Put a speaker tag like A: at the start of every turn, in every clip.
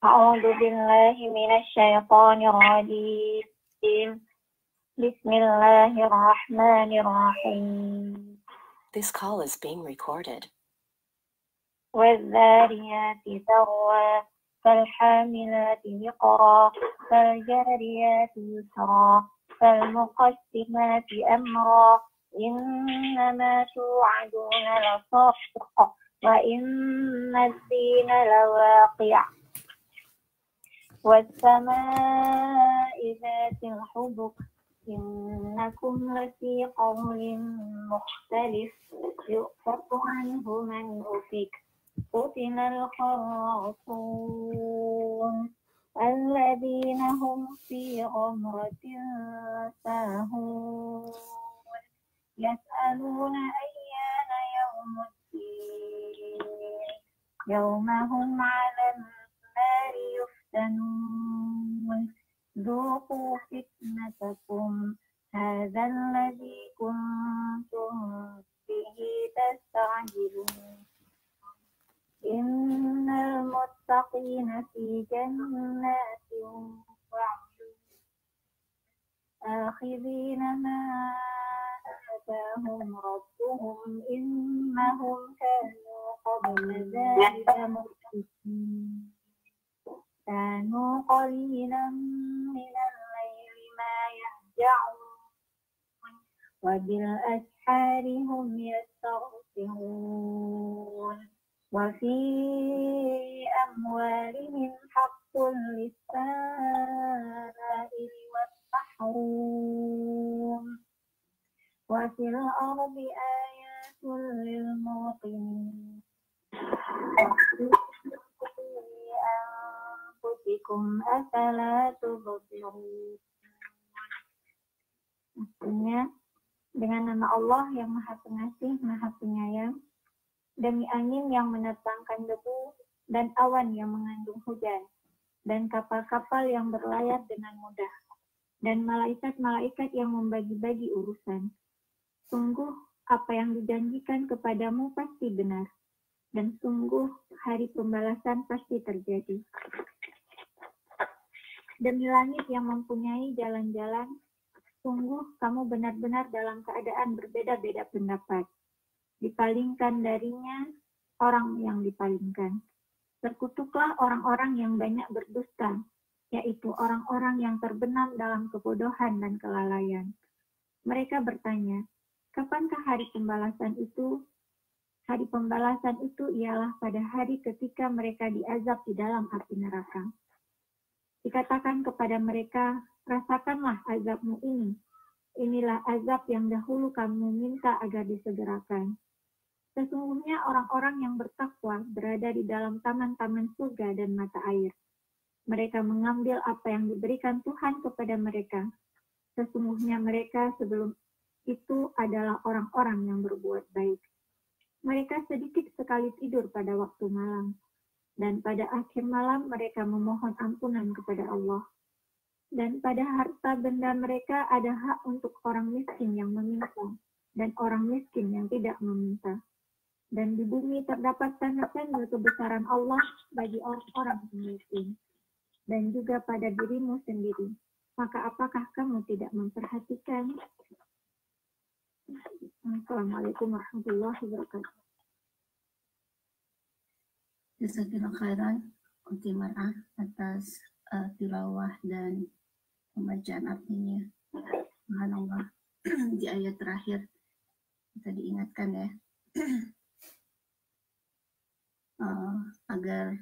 A: أعوذ بالله من الشيطان الرجيم بسم الله الرحمن الرحيم
B: This call is being recorded.
A: والذاريات ذروا فالحاملات وقرا فالجاريات يسرا فالمقسمات أمرا إنما توعدون لصادق وإن الدين لواقع والسماء ذات الحبك إنكم لفي قول مختلف يؤفك عنه من أفك قتل الخراصون الذين هم في غمرة ساهون يسألون أيان يوم الدين يوم هم على النار يفتنون ذوقوا فتنتكم هذا الذي كنتم به تستعجلون إن المتقين في جنات وعيون آخذين ما آتاهم ربهم إنهم كانوا قبل ذلك مشركين كانوا قليلا من الليل ما يهجعون وبالأسحار هم يستغفرون وفي أموالهم حق للسائل والمحروم وفي الأرض آيات للموقنين أنفسكم أفلا تبصرون. Artinya, dengan nama Allah yang Maha Pengasih, Maha Penyayang, demi angin yang menerbangkan debu dan awan yang mengandung hujan, dan kapal-kapal yang berlayar dengan mudah, dan malaikat-malaikat yang membagi-bagi urusan. Sungguh, apa yang dijanjikan kepadamu pasti benar, dan sungguh hari pembalasan pasti terjadi. Demi langit yang mempunyai jalan-jalan, sungguh kamu benar-benar dalam keadaan berbeda-beda pendapat. Dipalingkan darinya orang yang dipalingkan. Terkutuklah orang-orang yang banyak berdusta, yaitu orang-orang yang terbenam dalam kebodohan dan kelalaian. Mereka bertanya, kapankah hari pembalasan itu? Hari pembalasan itu ialah pada hari ketika mereka diazab di dalam api neraka. Dikatakan kepada mereka, rasakanlah azabmu ini. Inilah azab yang dahulu kamu minta agar disegerakan. Sesungguhnya orang-orang yang bertakwa berada di dalam taman-taman surga dan mata air. Mereka mengambil apa yang diberikan Tuhan kepada mereka. Sesungguhnya mereka sebelum itu adalah orang-orang yang berbuat baik. Mereka sedikit sekali tidur pada waktu malam. Dan pada akhir malam mereka memohon ampunan kepada Allah. Dan pada harta benda mereka ada hak untuk orang miskin yang meminta dan orang miskin yang tidak meminta. Dan di bumi terdapat tanda-tanda kebesaran Allah bagi orang-orang yang miskin. Dan juga pada dirimu sendiri. Maka apakah kamu tidak memperhatikan? Assalamualaikum warahmatullahi wabarakatuh.
C: Jazakallahu khairan Uti Mar'ah atas tilawah dan pembacaan artinya. Subhanallah. Di ayat terakhir kita diingatkan ya agar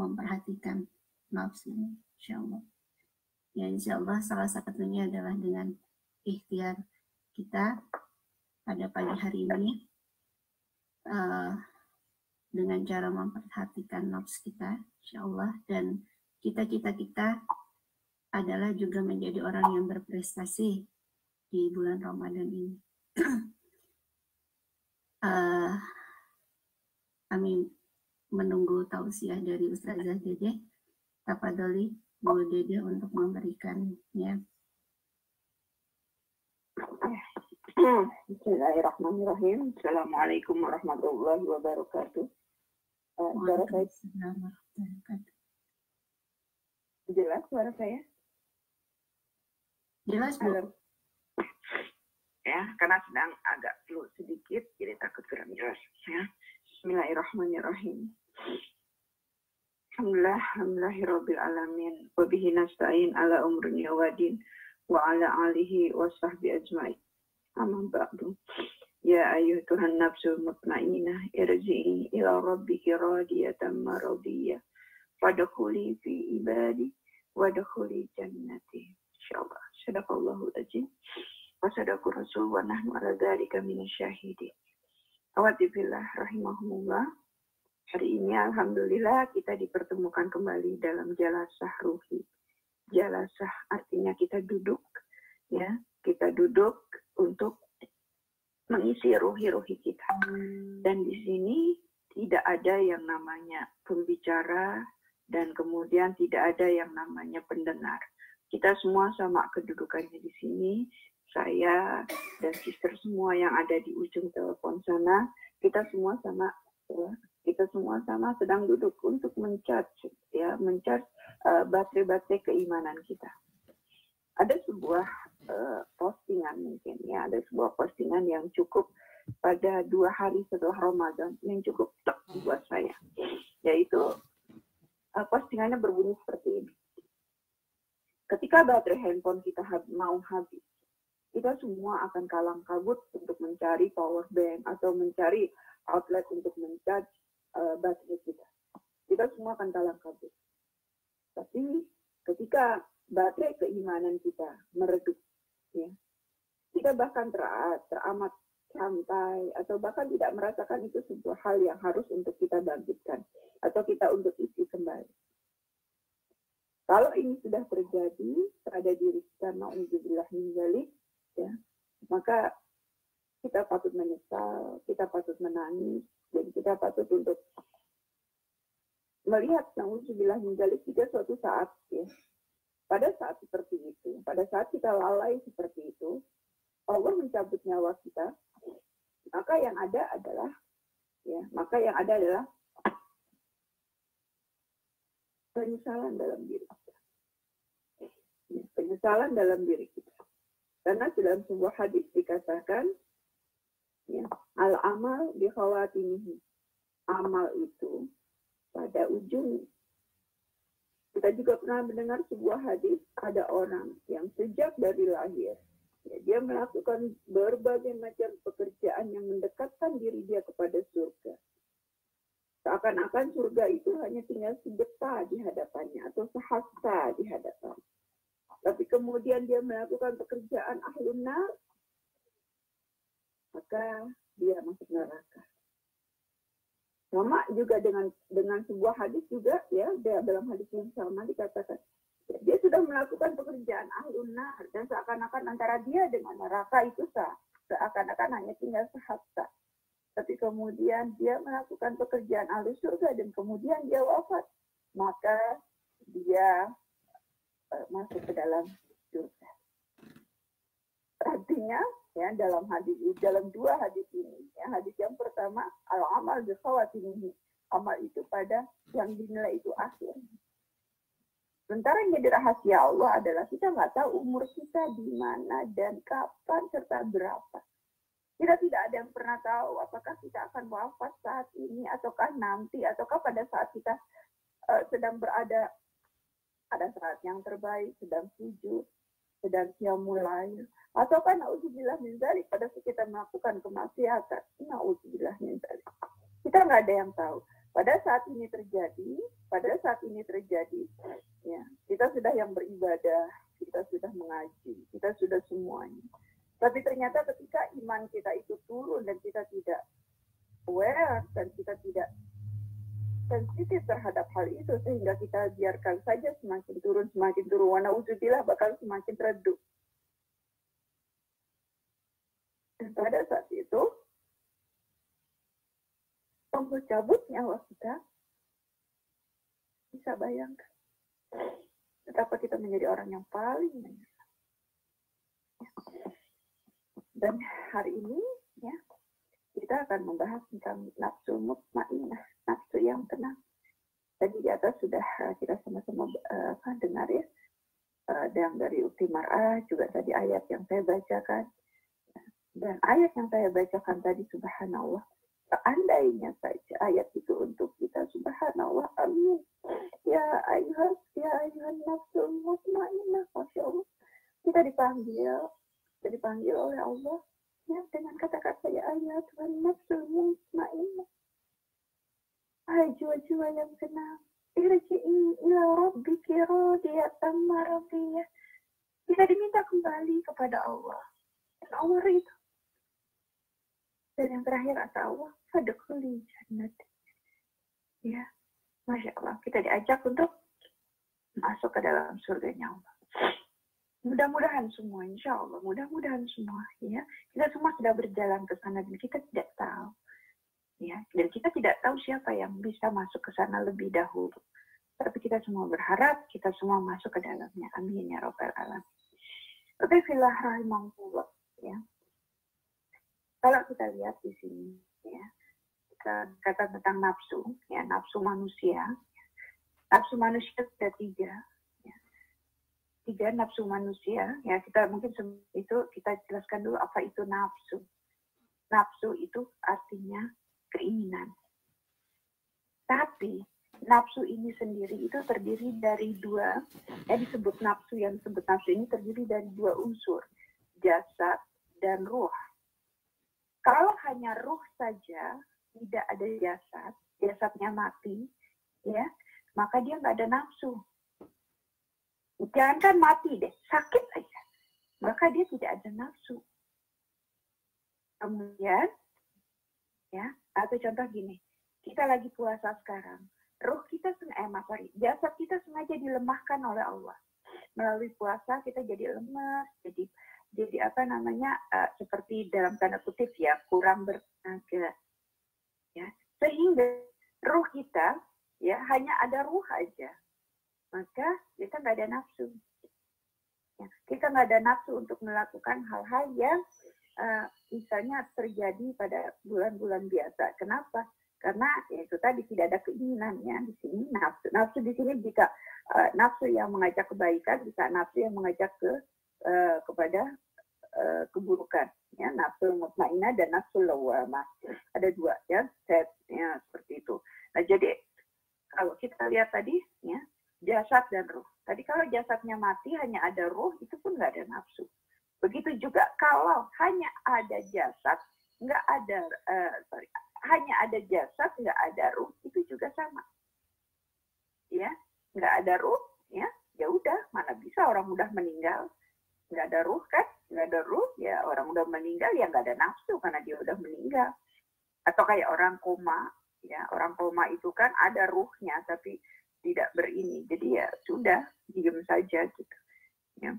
C: memperhatikan nafsu, insyaallah. Ya, insyaallah salah satunya adalah dengan ikhtiar kita pada pagi hari ini dengan cara memperhatikan nafs kita, insyaallah, dan cita-cita kita adalah juga menjadi orang yang berprestasi di bulan Ramadan ini. Kami menunggu tausiah dari Ustazah Dede. Tafadholi Bu Dede untuk memberikannya.
D: Bismillahirrahmanirrahim. Assalamualaikum warahmatullahi wabarakatuh. Jelas suara saya?
C: Jelas, Bu.
D: Halo. Ya, karena sedang agak flu sedikit, jadi takut kurang jelas. Ya. Bismillahirrahmanirrahim. Alhamdulillahirabbil alamin. Wa bihi nasta'in ala umri wadin wa ala alihi wa sahbihi ajmain. Amma ba'du. Ya ayyuhan nafsul mutmainnah irji'i ila rabbiki radiyatan maradiyah. Fadkhuli fi ibadi wadkhuli jannati. Insyaallah. Sadaqallahul azim. Wa sadaqur rasul wa nahnu ala dzalika minasyahidin. Awadillah rahimahumullah. Hari ini alhamdulillah kita dipertemukan kembali dalam jalasah ruhi. Jalasah artinya kita duduk, ya. Kita duduk untuk mengisi ruhi-ruhi kita. Dan di sini tidak ada yang namanya pembicara dan kemudian tidak ada yang namanya pendengar. Kita semua sama kedudukannya di sini. Saya dan sister semua yang ada di ujung telepon sana, kita semua sama, ya, kita semua sama sedang duduk untuk mencharge, ya, mencharge baterai-baterai keimanan kita. Ada sebuah postingan mungkin, ya, ada sebuah postingan yang cukup pada 2 hari setelah Ramadan, yang cukup tek buat saya, yaitu postingannya berbunyi seperti ini. Ketika baterai handphone kita mau habis, kita semua akan kalang kabut untuk mencari power bank atau mencari outlet untuk mencharge baterai kita. Kita semua akan kalang kabut. Tapi ketika baterai keimanan kita meredup, ya, kita bahkan teramat santai atau bahkan tidak merasakan itu sebuah hal yang harus untuk kita bangkitkan atau kita untuk isi kembali. Kalau ini sudah terjadi pada diri kita, na'udzubillah min dzalik, ya, maka kita patut menyesal, kita patut menangis, dan kita patut untuk melihat na'udzubillah min dzalik juga suatu saat, ya, pada saat seperti itu, pada saat kita lalai seperti itu, Allah mencabut nyawa kita, maka yang ada adalah penyesalan dalam diri kita. Ya, penyesalan dalam diri kita. Karena dalam sebuah hadis dikatakan, ya, al-amal bi khawatimihi. Amal itu pada ujungnya. Kita juga pernah mendengar sebuah hadis, ada orang yang sejak dari lahir, ya, dia melakukan berbagai macam pekerjaan yang mendekatkan diri dia kepada surga. Seakan-akan surga itu hanya tinggal sedepa di hadapannya atau sehasta di hadapannya. Tapi kemudian dia melakukan pekerjaan ahlun nar, maka dia masuk neraka. Sama juga dengan sebuah hadis juga, ya, dalam hadis yang sama dikatakan, ya, dia sudah melakukan pekerjaan ahlun nar dan seakan-akan antara dia dengan neraka itu seakan-akan hanya tinggal sehasta. Tapi kemudian dia melakukan pekerjaan ahli surga dan kemudian dia wafat, maka dia masuk ke dalam surga. Artinya, ya, dalam 2 hadis ini, ya, hadis yang pertama, al-amal bi khawatimihi, amal itu pada yang dinilai itu akhir. Sementara yang jadi rahasia Allah adalah kita nggak tahu umur kita di mana dan kapan serta berapa. Kita tidak ada yang pernah tahu apakah kita akan wafat saat ini ataukah nanti ataukah pada saat kita sedang berada pada saat yang terbaik, sedang sujud, sedang qiyamul lail, ataukah na'udzubillah min dzalik pada saat kita melakukan kemaksiatan. Na'udzubillah min dzalik. Kita nggak ada yang tahu. Pada saat ini terjadi, ya, kita sudah yang beribadah, kita sudah mengaji, kita sudah semuanya. Tapi ternyata ketika iman kita itu turun dan kita tidak aware dan kita tidak sensitif terhadap hal itu sehingga kita biarkan saja semakin turun, wa na'udzubillah bakal semakin redup. Dan pada saat itu Allah cabut nyawa kita, bisa bayangkan betapa kita menjadi orang yang paling menyesal. Dan hari ini, ya, kita akan membahas tentang nafsu mutmainnah, nafsu yang tenang. tadi di atas sudah kita sama-sama dengar ya, yang dari Ukti Mar'ah, juga tadi ayat yang saya bacakan. Dan ayat yang saya bacakan tadi, subhanallah, seandainya saja ayat itu untuk kita, subhanallah, amin. Ya ayuhan nafsul mutmainnah, Masya Allah. Kita dipanggil oleh Allah ya, dengan kata-kata ya ayuhan nafsul mutmainnah. Hai jiwa-jiwa yang tenang, irji'i ila rabbiki radiyatan maradiyah. Kita diminta kembali kepada Allah. Dan Allah ridho. Dan yang terakhir kata Allah, fadkhuli jannat. Ya, Masya Allah, kita diajak untuk masuk ke dalam surganya Allah. Mudah-mudahan semua, insya Allah, mudah-mudahan semua, ya. Kita semua sudah berjalan ke sana dan kita tidak tahu, ya. Dan kita tidak tahu siapa yang bisa masuk ke sana lebih dahulu. Tapi kita semua berharap kita semua masuk ke dalamnya. Amin ya rabbal alamin. Oke, fillah rahimahullah, ya. Kalau kita lihat di sini, ya, kita kata tentang nafsu, ya, nafsu manusia. Nafsu manusia ada 3, ya. 3 nafsu manusia, ya. Kita mungkin itu kita jelaskan dulu apa itu nafsu. Nafsu itu artinya keinginan. Tapi nafsu ini sendiri itu terdiri dari 2, ya, disebut nafsu, yang disebut nafsu ini terdiri dari 2 unsur, jasad dan ruh. Kalau hanya ruh saja, tidak ada jasad, jasadnya mati, ya, maka dia nggak ada nafsu. Jangankan mati deh, sakit aja, maka dia tidak ada nafsu. Kemudian, ya, atau contoh gini, kita lagi puasa sekarang, ruh kita jasad kita sengaja dilemahkan oleh Allah. Melalui puasa kita jadi lemas, jadi seperti dalam tanda kutip ya, kurang bertenaga, ya, sehingga ruh kita ya hanya ada ruh aja, maka kita nggak ada nafsu, ya, kita nggak ada nafsu untuk melakukan hal-hal yang misalnya terjadi pada bulan-bulan biasa. Kenapa? Karena ya, itu tadi tidak ada keinginannya di sini. Nafsu di sini bisa nafsu yang mengajak kebaikan, bisa nafsu yang mengajak kepada keburukan, ya, nafsu mutmainnah dan nafsu lawwamah. Ada 2 ya, setnya seperti itu. Nah, jadi kalau kita lihat tadi ya, jasad dan ruh. Tadi kalau jasadnya mati hanya ada ruh, itu pun nggak ada nafsu. Begitu juga kalau hanya ada jasad, nggak ada hanya ada jasad nggak ada ruh, itu juga sama. Ya, nggak ada ruh, ya udah, mana bisa orang udah meninggal. Nggak ada ruh kan, nggak ada ruh, ya orang udah meninggal ya nggak ada nafsu karena dia udah meninggal. Atau kayak orang koma, ya orang koma itu kan ada ruhnya tapi tidak berini, jadi ya sudah diam saja gitu. Ya.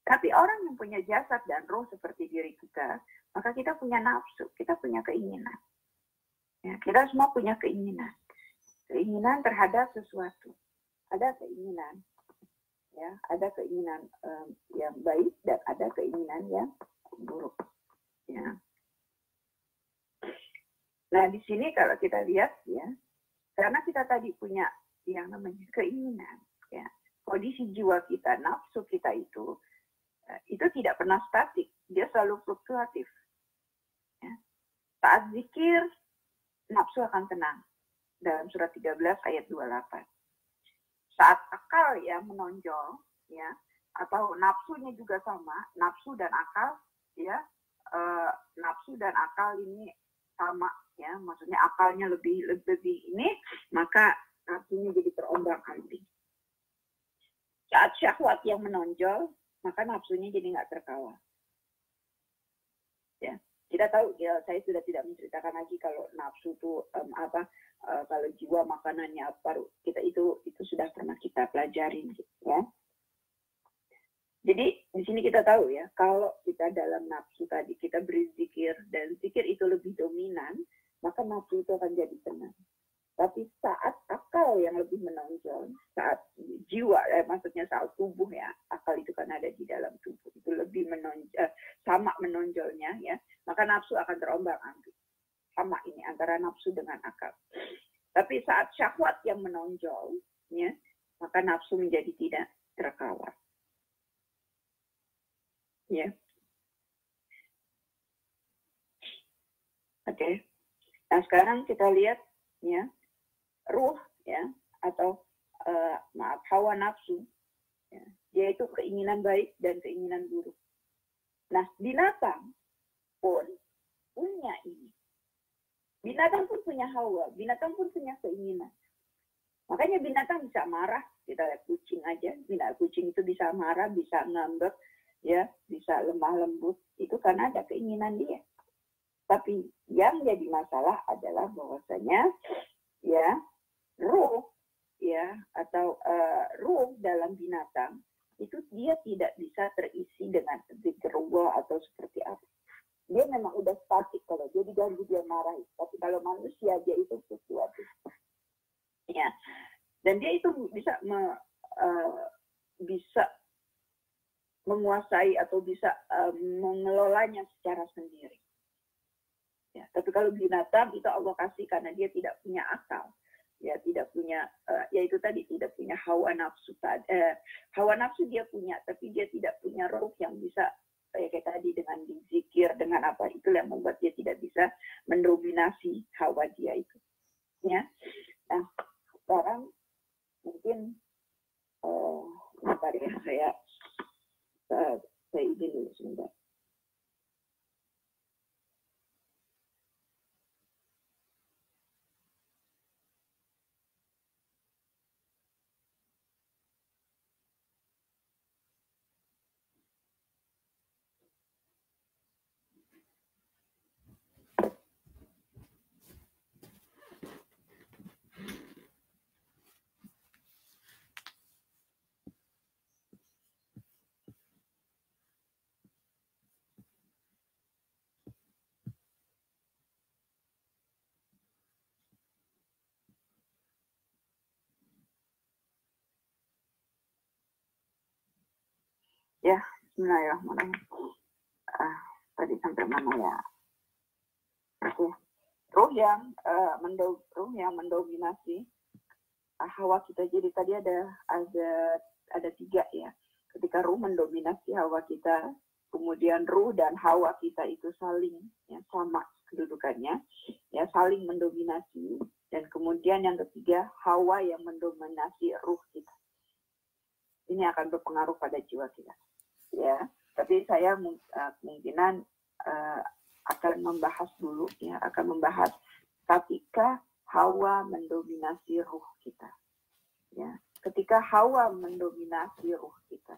D: Tapi orang yang punya jasad dan ruh seperti diri kita, maka kita punya nafsu, kita punya keinginan. Ya, kita semua punya keinginan terhadap sesuatu, ada keinginan. Ya, ada keinginan yang baik dan ada keinginan yang buruk. Ya. Nah, di sini kalau kita lihat ya, karena kita tadi punya yang namanya keinginan, ya, kondisi jiwa kita, nafsu kita itu tidak pernah statik, dia selalu fluktuatif. Ya. Saat zikir, nafsu akan tenang. Dalam surat 13 ayat 28. Saat akal ya menonjol, ya, atau nafsunya juga sama, nafsu dan akal, ya, nafsu dan akal ini sama, ya, maksudnya akalnya lebih ini, maka nafsunya jadi terombang-ambing. Saat syahwat yang menonjol, maka nafsunya jadi nggak terkawal. Ya, kita tahu ya, saya sudah tidak menceritakan lagi kalau nafsu itu kalau jiwa makanannya apa, kita itu sudah pernah kita pelajarin, ya. Jadi di sini kita tahu ya, kalau kita dalam nafsu tadi kita berzikir dan zikir itu lebih dominan, maka nafsu itu akan jadi tenang. Tapi saat akal yang lebih menonjol, saat jiwa, maksudnya saat tubuh ya, akal itu kan ada di dalam tubuh, itu lebih sama menonjolnya ya, maka nafsu akan terombang-ambing. Sama ini antara nafsu dengan akal. Tapi saat syahwat yang menonjol, ya, maka nafsu menjadi tidak terkawal. Ya. Oke. Nah, sekarang kita lihat ya, ruh ya atau hawa nafsu. Ya, yaitu keinginan baik dan keinginan buruk. Nah, binatang pun punya ini. Binatang pun punya hawa, binatang pun punya keinginan. Makanya binatang bisa marah, kita lihat kucing aja, kucing itu bisa marah, bisa ngambek, ya, bisa lemah lembut, itu karena ada keinginan dia. Tapi yang jadi masalah adalah bahwasanya ya ruh ya atau ruh dalam binatang itu dia tidak bisa terisi dengan zikrullah atau seperti apa. Dia memang udah statik, kalau dia diganggu dia marah. Tapi kalau manusia dia itu sesuatu. Ya. Dan dia itu bisa bisa menguasai atau bisa mengelolanya secara sendiri. Ya, tapi kalau binatang itu Allah kasih karena dia tidak punya akal, ya tidak punya, yaitu tadi tidak punya hawa nafsu. Hawa nafsu dia punya, tapi dia tidak punya roh yang bisa kayak tadi dengan zikir, dengan apa, itu yang membuat dia tidak bisa mendominasi hawa dia itu. Ya, nah sekarang mungkin bentar ya, saya izin dulu sebentar. Ya, bismillahirrahmanirrahim. Tadi sampai mana ya? Oke. Ruh yang mendominasi hawa kita. Jadi tadi ada tiga ya. Ketika ruh mendominasi hawa kita, kemudian ruh dan hawa kita itu saling ya, sama kedudukannya, ya saling mendominasi. Dan kemudian yang ketiga, hawa yang mendominasi ruh kita. Ini akan berpengaruh pada jiwa kita. Ya, tapi saya kemungkinan akan membahas dulu ya, akan membahas ketika hawa mendominasi ruh kita. Ya, ketika hawa mendominasi ruh kita,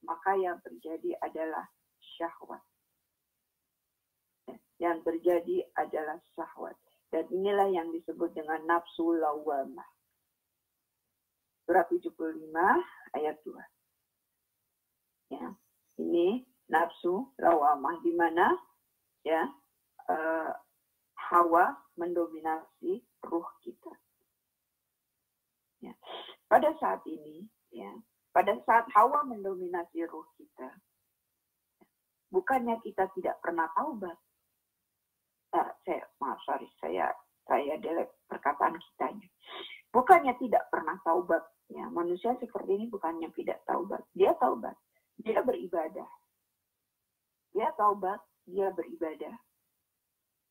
D: maka yang terjadi adalah syahwat. Ya, yang terjadi adalah syahwat. Dan inilah yang disebut dengan nafsu lawamah. Surat 75 ayat 2. Ya, ini nafsu lawamah di mana ya hawa mendominasi ruh kita. Ya. Pada saat ini, ya, pada saat hawa mendominasi ruh kita, bukannya kita tidak pernah taubat. Saya delete perkataan kitanya. Bukannya tidak pernah taubat. Ya, manusia seperti ini bukannya tidak taubat. Dia taubat. Dia beribadah. Dia taubat, dia beribadah.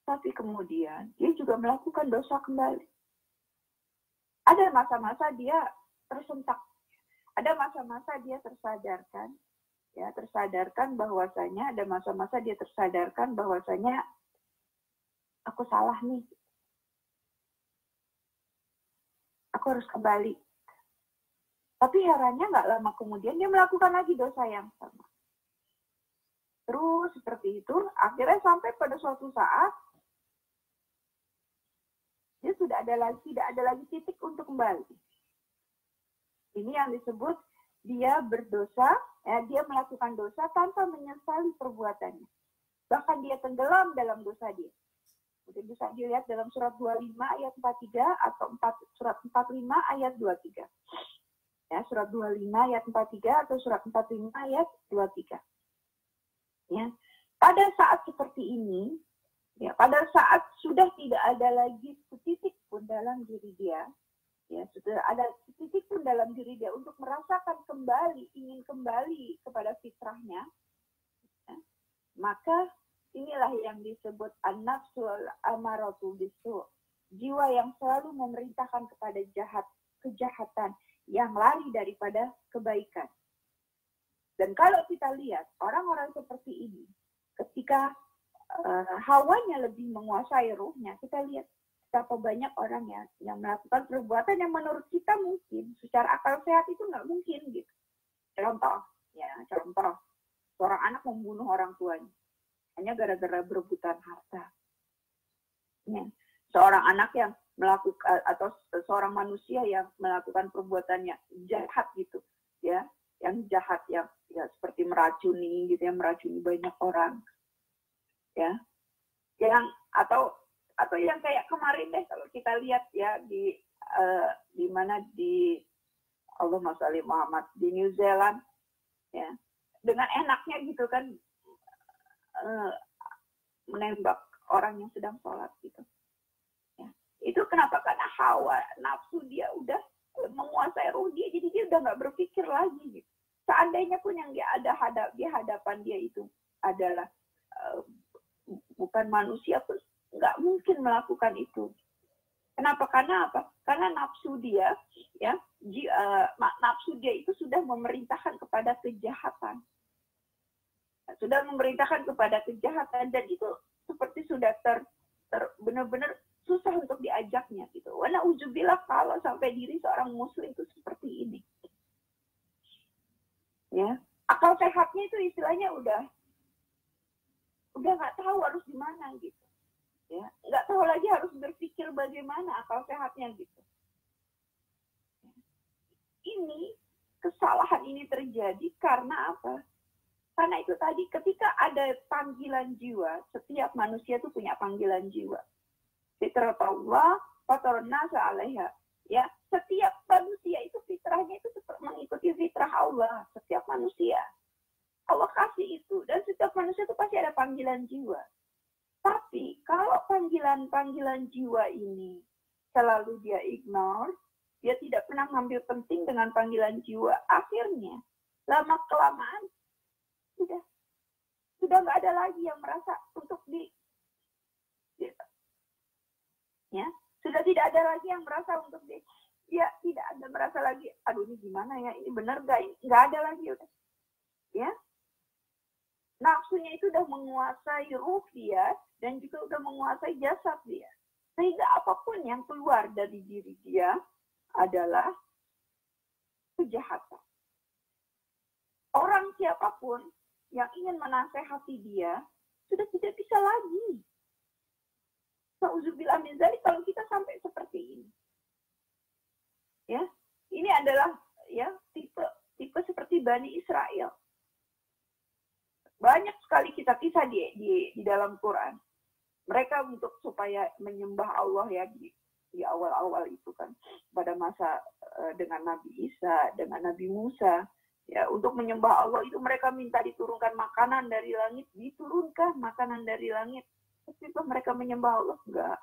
D: Tapi kemudian dia juga melakukan dosa kembali. Ada masa-masa dia tersentak. Ada masa-masa dia tersadarkan. Ya, tersadarkan bahwasanya, ada masa-masa dia tersadarkan bahwasanya aku salah nih. Aku harus kembali. Tapi herannya nggak lama kemudian dia melakukan lagi dosa yang sama. Terus seperti itu, akhirnya sampai pada suatu saat dia tidak ada lagi titik untuk kembali. Ini yang disebut dia berdosa, dia melakukan dosa tanpa menyesali perbuatannya. Bahkan dia tenggelam dalam dosa dia. Mungkin bisa dilihat dalam surat 25 ayat 43 atau surat 45 ayat 23. Ya, surat 25 ayat 43 atau surat 45 ayat 23. Ya, pada saat seperti ini, ya, pada saat sudah tidak ada lagi titik
E: pun dalam diri dia, ya sudah ada titik pun dalam diri dia untuk merasakan kembali, ingin kembali kepada fitrahnya, ya, maka inilah yang disebut an-nafsul amaratu bisu, jiwa yang selalu memerintahkan kepada kejahatan, yang lari daripada kebaikan. Dan kalau kita lihat orang-orang seperti ini, ketika hawanya lebih menguasai ruhnya, kita lihat betapa banyak orang yang melakukan perbuatan yang menurut kita mungkin secara akal sehat itu nggak mungkin gitu. Contoh, seorang anak membunuh orang tuanya hanya gara-gara berebutan harta. Ya. Seorang anak yang melakukan atau seorang manusia yang melakukan perbuatannya jahat gitu, ya, yang jahat yang ya seperti meracuni gitu, yang meracuni banyak orang, ya, yang atau yang kayak kemarin deh kalau kita lihat ya di mana di Allahumma sholli Muhammad di New Zealand, ya, dengan enaknya gitu kan menembak orang yang sedang sholat gitu. Ya. Itu kenapa? Karena hawa nafsu dia udah menguasai ruh dia, jadi dia udah nggak berpikir lagi gitu. Seandainya pun yang dia ada di hadapan dia itu adalah bukan manusia pun nggak mungkin melakukan itu. Kenapa? Karena apa? Karena nafsu dia, ya, nafsu dia itu sudah memerintahkan kepada kejahatan. Sudah memerintahkan kepada kejahatan, dan itu seperti sudah benar-benar susah untuk diajaknya gitu. Wa na'udzubillah kalau sampai diri seorang muslim itu seperti ini. Ya, akal sehatnya itu istilahnya udah nggak tahu harus gimana gitu. Ya, nggak tahu lagi harus berpikir bagaimana akal sehatnya gitu. Ini kesalahan ini terjadi karena apa? Karena itu tadi ketika ada panggilan jiwa, setiap manusia itu punya panggilan jiwa. Fitratullah fatarna alaiha. Ya, setiap manusia itu fitrahnya itu mengikuti fitrah Allah, setiap manusia. Allah kasih itu, dan setiap manusia itu pasti ada panggilan jiwa. Tapi kalau panggilan jiwa ini selalu dia ignore, dia tidak pernah ngambil penting dengan panggilan jiwa, akhirnya lama kelamaan sudah nggak ada lagi yang merasa untuk ya, sudah tidak ada lagi yang merasa untuk ya, tidak ada merasa lagi, aduh ini gimana ya, ini benar nggak ada lagi udah, ya, nafsunya itu udah menguasai ruh dia dan juga udah menguasai jasad dia, sehingga apapun yang keluar dari diri dia adalah kejahatan. Orang siapapun yang ingin menasehati dia sudah tidak bisa lagi. Nauzubillah min dzalik kalau kita sampai seperti ini. Ya, ini adalah ya tipe seperti Bani Israel. Banyak sekali kisah-kisah di dalam Quran. Mereka untuk supaya menyembah Allah ya di awal-awal itu kan, pada masa dengan Nabi Isa, dengan Nabi Musa. Ya, untuk menyembah Allah itu mereka minta diturunkan makanan dari langit, diturunkan makanan dari langit. Tapi mereka menyembah Allah enggak.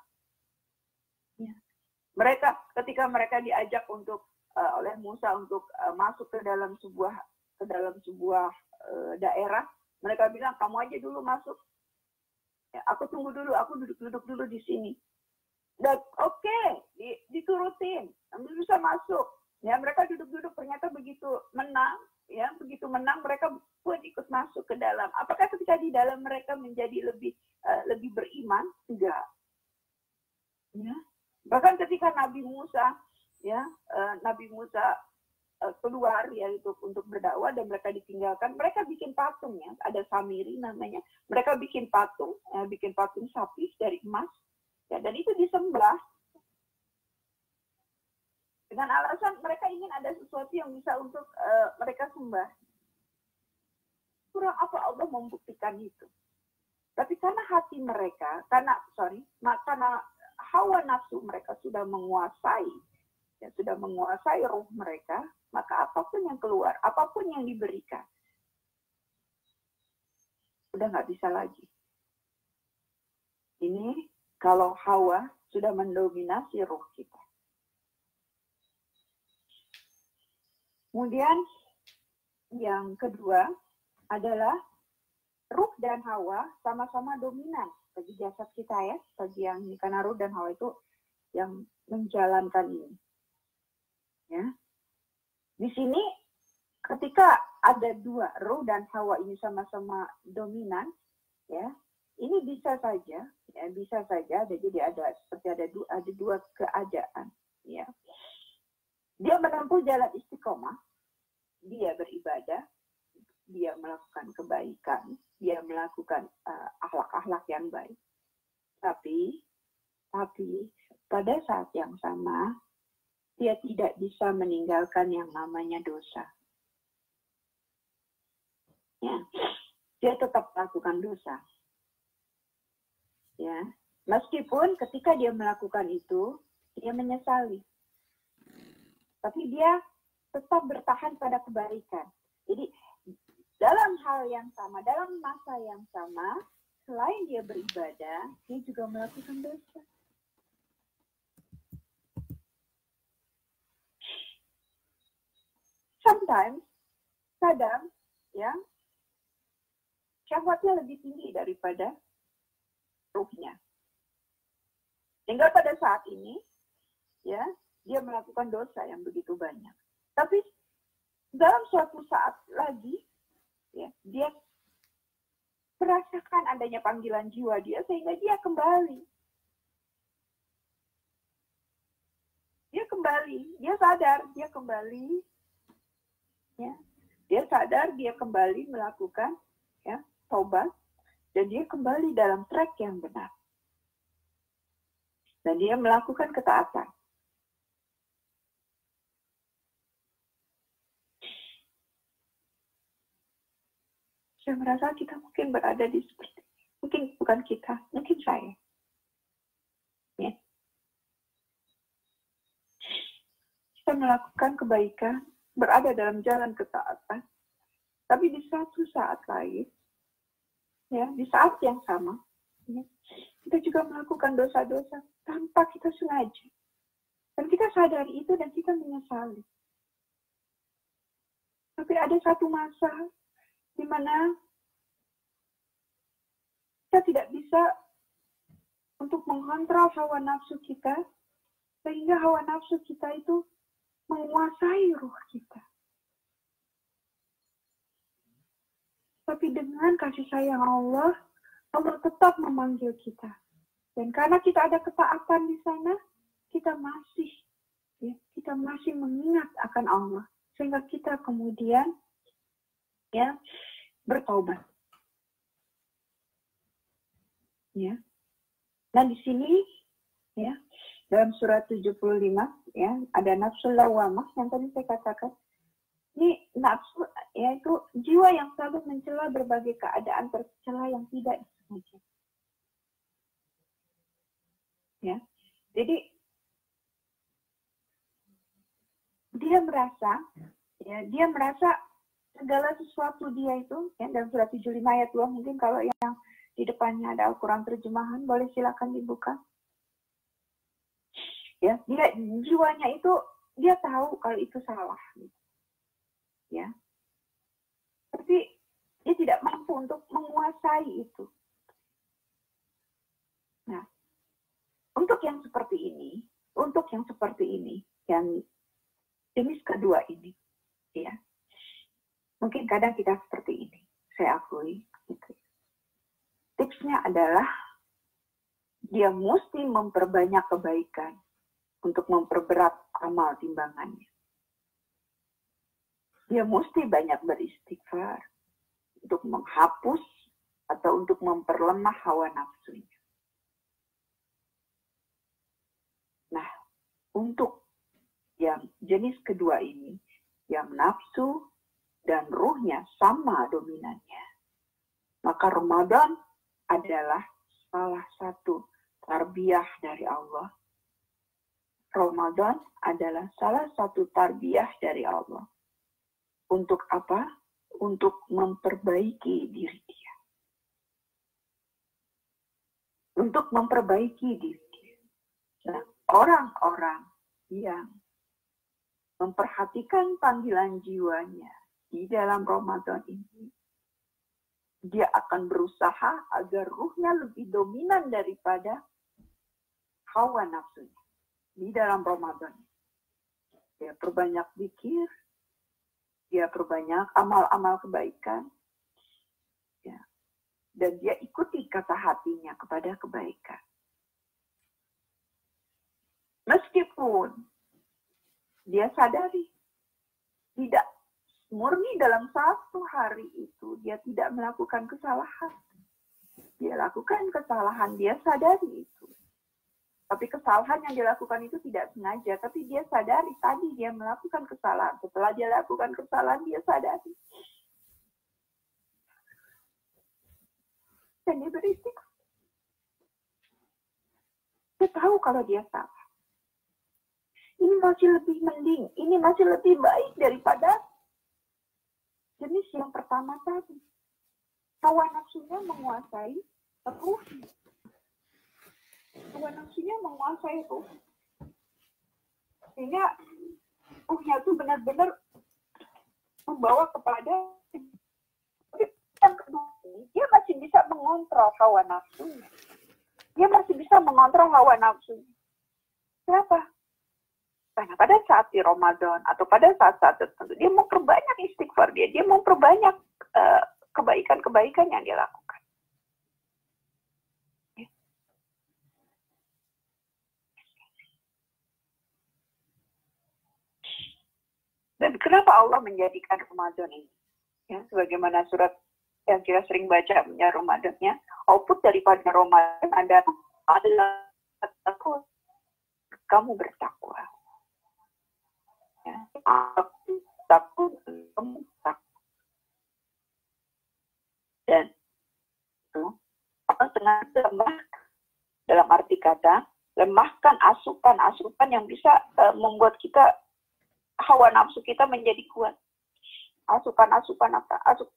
E: Ya. Ketika mereka diajak untuk oleh Musa untuk masuk ke dalam sebuah daerah, mereka bilang kamu aja dulu masuk. Ya, aku tunggu dulu, aku duduk dulu di sini. Dan diturutin, bisa masuk. Ya, mereka duduk-duduk, ternyata begitu menang mereka pun ikut masuk ke dalam. Apakah ketika di dalam mereka menjadi lebih beriman? Enggak. Ya. Bahkan ketika Nabi Musa keluar ya untuk berdakwah dan mereka ditinggalkan, mereka bikin patung ya, ada Samiri namanya. Mereka bikin patung sapi dari emas. Ya, dan itu disembah. Dengan alasan mereka ingin ada sesuatu yang bisa untuk mereka sembah. Kurang apa Allah membuktikan itu? Tapi karena hati mereka, karena hawa nafsu mereka sudah menguasai ruh mereka, maka apapun yang keluar, apapun yang diberikan, udah nggak bisa lagi. Ini kalau hawa sudah mendominasi ruh kita. Kemudian yang kedua adalah ruh dan hawa sama-sama dominan bagi jasad kita ya, bagi yang ini, karena ruh dan hawa itu yang menjalankan ini. Ya. Di sini ketika ada dua, ruh dan hawa ini sama-sama dominan, ya, ini bisa saja, jadi ada seperti ada dua keadaan, ya. Dia menempuh jalan istiqomah, dia beribadah, dia melakukan kebaikan, dia melakukan akhlak-akhlak yang baik. Tapi pada saat yang sama, dia tidak bisa meninggalkan yang namanya dosa. Ya, dia tetap melakukan dosa. Ya, meskipun ketika dia melakukan itu, dia menyesali. Tapi dia tetap bertahan pada kebaikan. Jadi dalam hal yang sama, dalam masa yang sama, selain dia beribadah, dia juga melakukan dosa. Sometimes, kadang, ya, syahwatnya lebih tinggi daripada ruhnya. Sehingga pada saat ini, ya, dia melakukan dosa yang begitu banyak. Tapi dalam suatu saat lagi, ya, dia merasakan adanya panggilan jiwa dia sehingga dia kembali. Dia sadar, dia kembali, ya, dia sadar, dia kembali melakukan, ya, taubat, dan dia kembali dalam track yang benar. Dan dia melakukan ketaatan. Saya merasa kita mungkin berada di seperti ini. Mungkin bukan kita, mungkin saya. Ya. Kita melakukan kebaikan, berada dalam jalan ketaatan. Tapi di satu saat lain, ya, di saat yang sama, ya, kita juga melakukan dosa-dosa tanpa kita sengaja. Dan kita sadari itu dan kita menyesali. Tapi ada satu masa di mana kita tidak bisa untuk mengontrol hawa nafsu kita, sehingga hawa nafsu kita itu menguasai ruh kita. Tapi dengan kasih sayang Allah, Allah tetap memanggil kita. Dan karena kita ada ketaatan di sana, kita masih mengingat akan Allah, sehingga kita kemudian, ya, bertobat. Ya. Nah, di sini, ya, dalam surat 75, ya, ada nafsul lawamah yang tadi saya katakan. Ini nafsu, yaitu jiwa yang selalu mencela berbagai keadaan tercela yang tidak disengaja. Ya. Jadi dia merasa segala sesuatu dia itu, ya, dalam surat 75 ayat 2, mungkin kalau yang di depannya ada Al-Quran terjemahan, boleh silakan dibuka. Ya, jiwanya itu, dia tahu kalau itu salah. Ya. Tapi dia tidak mampu untuk menguasai itu. Nah, untuk yang seperti ini, yang jenis kedua ini, ya, mungkin kadang kita seperti ini, saya akui. Gitu. Tipsnya adalah dia mesti memperbanyak kebaikan untuk memperberat amal timbangannya. Dia mesti banyak beristighfar untuk menghapus atau untuk memperlemah hawa nafsunya. Nah, untuk yang jenis kedua ini, yang nafsu dan ruhnya sama dominannya, maka Ramadan adalah salah satu tarbiyah dari Allah. Ramadan adalah salah satu tarbiyah dari Allah. Untuk apa? Untuk memperbaiki diri dia. Untuk memperbaiki diri dia.
D: Nah, orang-orang yang memperhatikan panggilan jiwanya di dalam Ramadan ini, dia akan berusaha agar ruhnya lebih dominan daripada hawa nafsunya di dalam Ramadan. Dia perbanyak zikir, dia perbanyak amal-amal kebaikan, ya, dan dia ikuti kata hatinya kepada kebaikan. Meskipun dia sadari tidak murni dalam satu hari itu dia tidak melakukan kesalahan. Dia lakukan kesalahan, dia sadari itu. Tapi kesalahan yang dilakukan itu tidak sengaja, tapi dia sadari tadi dia melakukan kesalahan. Setelah dia lakukan kesalahan, dia sadari. Dan dia beristighfar. Dia tahu kalau dia salah. Ini masih lebih mending, ini masih lebih baik daripada jenis yang pertama tadi. Hawa nafsunya menguasai ruh. Hawa nafsunya menguasai ruh. Sehingga ruhnya itu benar-benar membawa kepada yang kedua ini, dia masih bisa mengontrol hawa nafsunya. Dia masih bisa mengontrol hawa nafsunya. Kenapa? Karena pada saat di Ramadan atau pada saat-saat tertentu, dia mau perbanyak istighfar dia mau perbanyak kebaikan-kebaikan yang dia lakukan. Dan kenapa Allah menjadikan Ramadan ini? Ya, sebagaimana surat yang kita sering baca Ramadannya, output daripada Ramadan adalah takut. Kamu bertakwa. Ya, aku takut, kamu takut. Dan Allah sengaja dalam arti kata lemahkan asupan-asupan yang bisa membuat kita hawa nafsu kita menjadi kuat.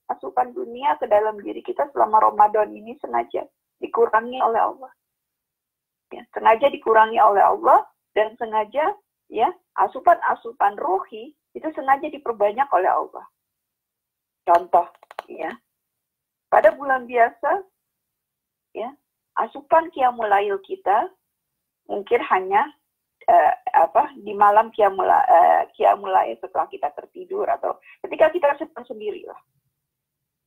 D: Asupan dunia ke dalam diri kita selama Ramadan ini sengaja dikurangi oleh Allah. Ya, sengaja dikurangi oleh Allah dan sengaja ya asupan-asupan ruhi itu sengaja diperbanyak oleh Allah. Contoh ya, pada bulan biasa ya asupan qiyamul lail kita mungkin hanya di malam qiyamul lail setelah kita tertidur atau ketika kita sedang sendiri lah.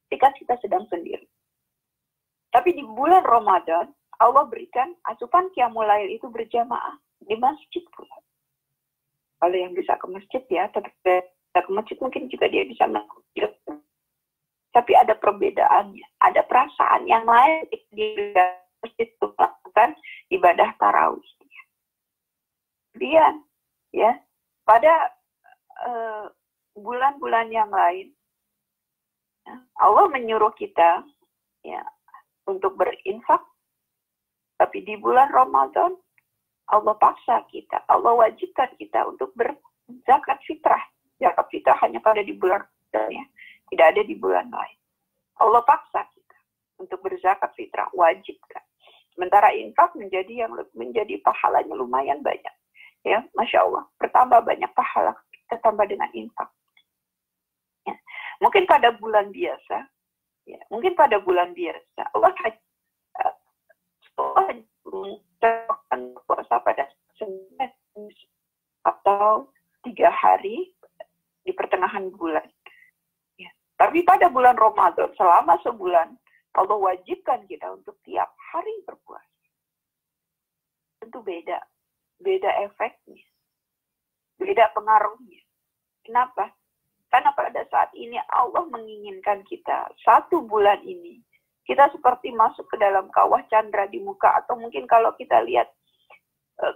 D: Ketika kita sedang sendiri. Tapi di bulan Ramadan Allah berikan asupan qiyamul lail itu berjamaah di masjid pula. Kalau yang bisa ke masjid ya, tapi ke masjid mungkin juga dia bisa melakukan. Tapi ada perbedaannya, ada perasaan yang lain di masjid itu melakukan ibadah tarawih. Kemudian ya pada bulan-bulan yang lain ya, Allah menyuruh kita ya untuk berinfak, tapi di bulan Ramadan Allah paksa kita, Allah wajibkan kita untuk berzakat fitrah. Zakat fitrah hanya pada di bulan Ramadan ya, tidak ada di bulan lain. Allah paksa kita untuk berzakat fitrah, wajibkan. Sementara infak menjadi pahalanya lumayan banyak. Ya, Masya Allah, bertambah banyak pahala ketambah dengan infak. Ya. Mungkin pada bulan biasa, Allah mengucapkan puasa pada Senin atau 3 hari di pertengahan bulan. Ya. Tapi pada bulan Ramadan selama sebulan Allah wajibkan kita untuk tiap hari berpuasa. Tentu beda efeknya, beda pengaruhnya. Kenapa? Karena pada saat ini Allah menginginkan kita 1 bulan ini kita seperti masuk ke dalam kawah candra di muka, atau mungkin kalau kita lihat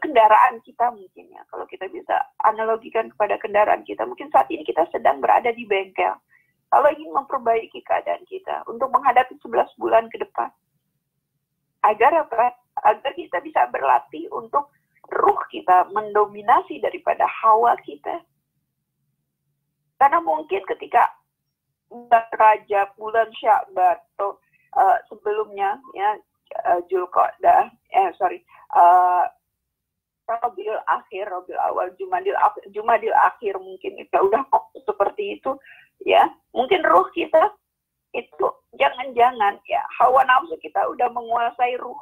D: kendaraan kita mungkin ya, kalau kita bisa analogikan kepada kendaraan kita, mungkin saat ini kita sedang berada di bengkel. Kalau ingin memperbaiki keadaan kita untuk menghadapi 11 bulan ke depan, agar apa? Agar kita bisa berlatih untuk ruh kita mendominasi daripada hawa kita. Karena mungkin ketika bulan Rajab, bulan Sya'ban atau sebelumnya ya Zulqa'dah,
E: Rabiul Akhir, Rabiul Awal, Jumadil Akhir mungkin kita udah seperti itu ya. Mungkin ruh kita itu jangan-jangan ya hawa nafsu kita udah menguasai ruh.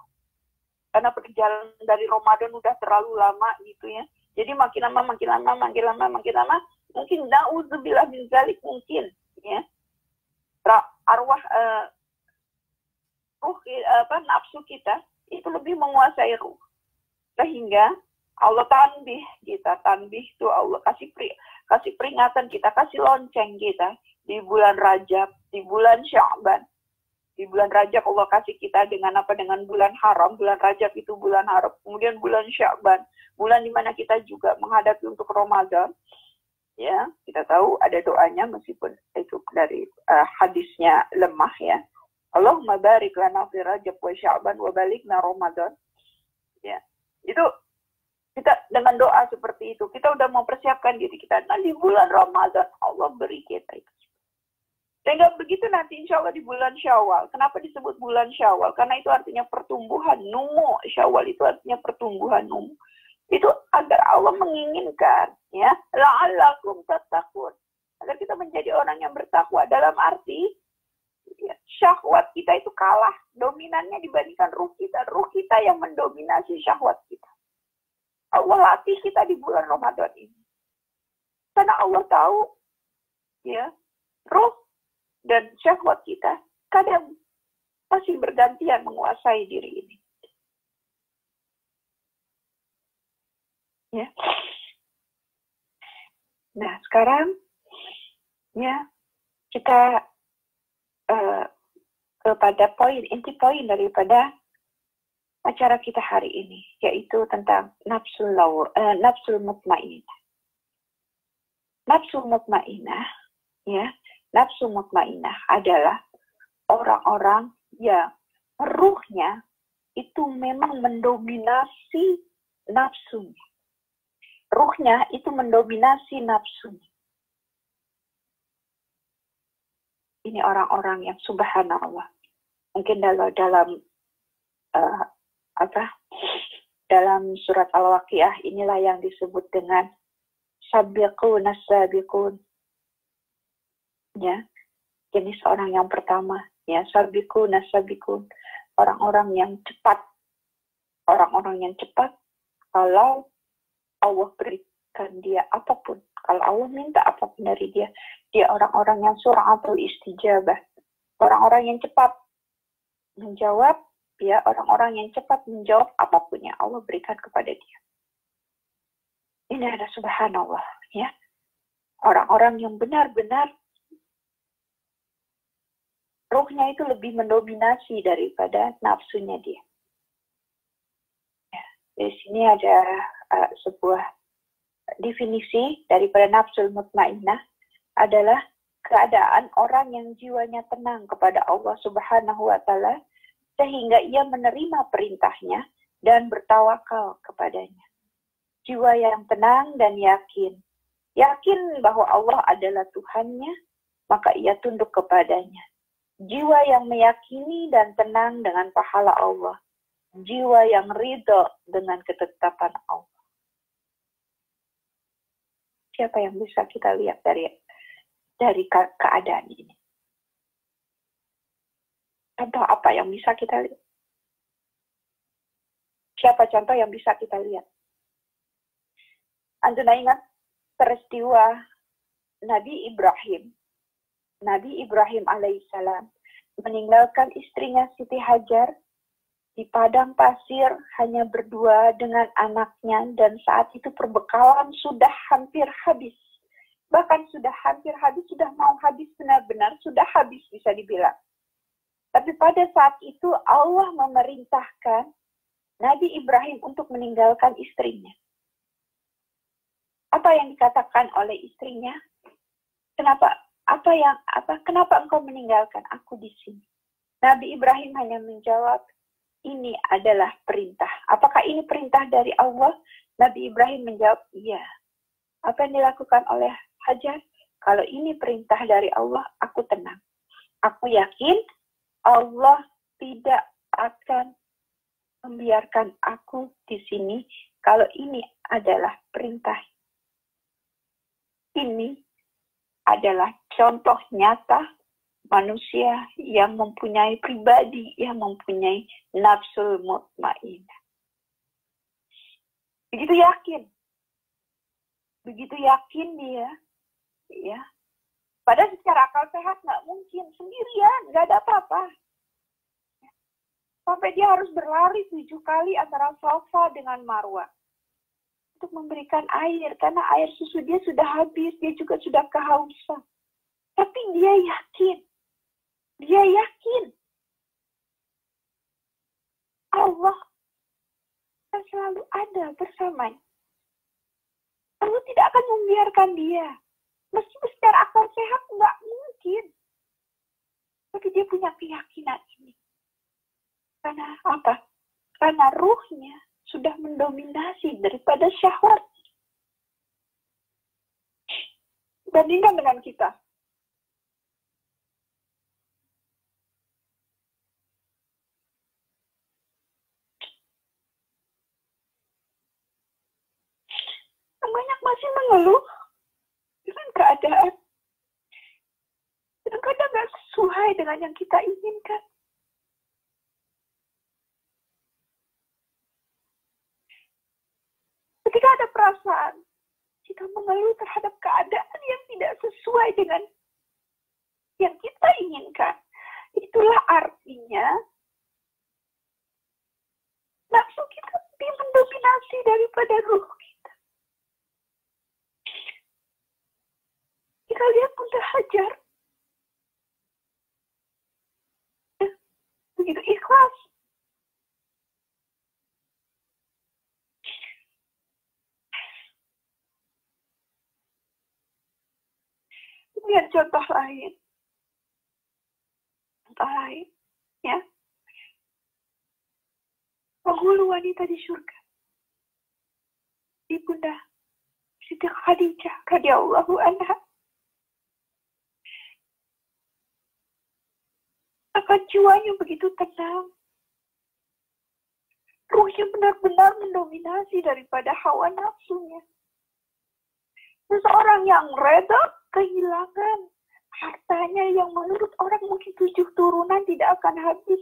E: Karena perjalanan dari Ramadan udah terlalu lama gitu ya. Jadi makin lama mungkin na'udzubillah min zalik mungkin ya. Arwah ruh nafsu kita itu lebih menguasai ruh. Sehingga Allah tanbih itu Allah kasih peringatan kita, kasih lonceng kita di bulan Rajab, di bulan Sya'ban. Di bulan Rajab Allah kasih kita dengan apa? Dengan bulan haram. Bulan Rajab itu bulan haram. Kemudian bulan Sya'ban, bulan di mana kita juga menghadapi untuk Ramadan. Ya, kita tahu ada doanya meskipun itu dari hadisnya lemah ya. Allahumma barik lana fi Rajab wa Sya'ban wa balikna Ramadan. Ya. Itu kita dengan doa seperti itu, kita udah mempersiapkan diri kita. Nah, di bulan Ramadan Allah beri kita itu. Sehingga begitu nanti insya Allah di bulan Syawal. Kenapa disebut bulan Syawal? Karena itu artinya pertumbuhan, numu. Syawal itu artinya pertumbuhan, numu. Itu agar Allah menginginkan, ya, la'allakum tattaqun. Agar kita menjadi orang yang bertakwa. Dalam arti, ya, syahwat kita itu kalah. Dominannya dibandingkan ruh kita. Ruh kita yang mendominasi syahwat kita. Allah latih kita di bulan Ramadan ini. Karena Allah tahu, ya, ruh dan syahwat kita kadang masih bergantian menguasai diri ini. Ya. Nah, sekarang ya kita kepada inti poin daripada acara kita hari ini, yaitu tentang nafsul mutmainnah. Nafsul mutmainnah, ya. Nafsu mutmainnah adalah orang-orang yang ruhnya itu memang mendominasi nafsunya. Ruhnya itu mendominasi nafsunya. Ini orang-orang yang subhanallah. Mungkin dalam surat Al-Waqiah inilah yang disebut dengan sabiqun as-sabiqun. Ya, jenis orang yang pertama, ya, sabiqun as-sabiqun, orang-orang yang cepat. Orang-orang yang cepat kalau Allah berikan dia apapun, kalau Allah minta apapun dari dia, dia orang-orang yang sur'atul istijabah. Orang-orang yang cepat menjawab, ya, orang-orang yang cepat menjawab apapun yang Allah berikan kepada dia. Ini ada subhanallah, ya. Orang-orang yang benar-benar ruhnya itu lebih mendominasi daripada nafsunya dia. Ya, di sini ada sebuah definisi daripada nafsul mutmainnah adalah keadaan orang yang jiwanya tenang kepada Allah Subhanahu wa Ta'ala sehingga ia menerima perintahnya dan bertawakal kepadanya. Jiwa yang tenang dan yakin bahwa Allah adalah Tuhannya, maka ia tunduk kepadanya. Jiwa yang meyakini dan tenang dengan pahala Allah. Jiwa yang ridho dengan ketetapan Allah. Siapa yang bisa kita lihat dari keadaan ini? Contoh apa yang bisa kita lihat? Siapa contoh yang bisa kita lihat? Anda ingat peristiwa Nabi Ibrahim. Nabi Ibrahim alaihissalam meninggalkan istrinya Siti Hajar di padang pasir hanya berdua dengan anaknya, dan saat itu perbekalan sudah hampir habis. Bahkan sudah hampir habis, sudah mau habis benar-benar, sudah habis bisa dibilang. Tapi pada saat itu Allah memerintahkan Nabi Ibrahim untuk meninggalkan istrinya. Apa yang dikatakan oleh istrinya? Kenapa engkau meninggalkan aku di sini? Nabi Ibrahim hanya menjawab, ini adalah perintah. Apakah ini perintah dari Allah? Nabi Ibrahim menjawab, iya. Apa yang dilakukan oleh Hajar? Kalau ini perintah dari Allah, aku tenang. Aku yakin Allah tidak akan membiarkan aku di sini kalau ini adalah perintah. Ini adalah contoh nyata manusia yang mempunyai pribadi, yang mempunyai nafsul mutmainnah. Begitu yakin dia, ya. Padahal secara akal sehat nggak mungkin sendirian, nggak ada apa-apa. Sampai dia harus berlari 7 kali antara Safa dengan Marwah untuk memberikan air, karena air susu dia sudah habis, dia juga sudah kehausan. Tapi dia yakin Allah akan selalu ada bersamanya. Allah tidak akan membiarkan dia. Meskipun secara akal sehat nggak mungkin. Tapi dia punya keyakinan ini. Karena apa? Karena ruhnya sudah mendominasi daripada syahwat. Bandingkan dengan kita. Banyak masih mengeluh dengan keadaan yang kadang nggak sesuai dengan yang kita inginkan. Ketika ada perasaan kita mengeluh terhadap keadaan yang tidak sesuai dengan yang kita inginkan, itulah artinya nafsu kita lebih mendominasi daripada ruh kita. Kita lihat Bunda Hajar. Begitu ikhlas. Lihat contoh lain. Ya. Penghulu wanita di surga. Ibunda Siti Khadijah radhiyallahu anha. Maka jiwanya begitu tenang. Ruhnya benar-benar mendominasi daripada hawa nafsunya. Seseorang yang reda kehilangan hartanya yang menurut orang mungkin 7 turunan tidak akan habis.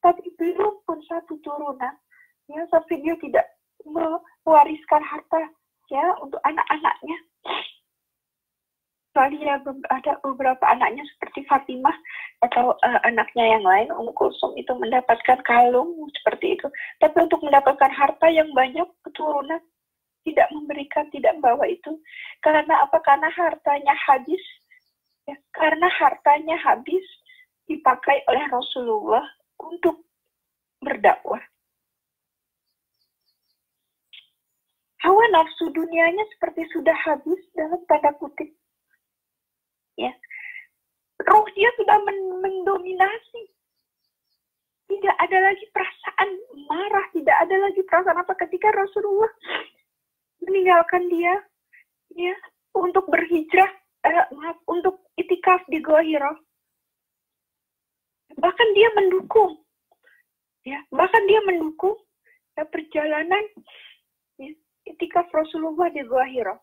E: Tapi belum pun 1 turunan. Ya, sampai dia tidak mewariskan harta ya untuk anak-anaknya. Kecuali ada beberapa anaknya seperti Fatimah atau anaknya yang lain, Kulsum itu mendapatkan kalung seperti itu. Tapi untuk mendapatkan harta yang banyak keturunan tidak memberikan, tidak membawa itu. Karena apa? Karena hartanya habis. Ya, karena hartanya habis dipakai oleh Rasulullah untuk berdakwah. Hawa nafsu dunianya seperti sudah habis dalam tanda kutip. Ya, roh dia sudah mendominasi. Tidak ada lagi perasaan marah, tidak ada lagi perasaan apa ketika Rasulullah meninggalkan dia, ya, untuk berhijrah, untuk itikaf di Gua Hira. Bahkan dia mendukung, ya, perjalanan ya, itikaf Rasulullah di Gua Hira.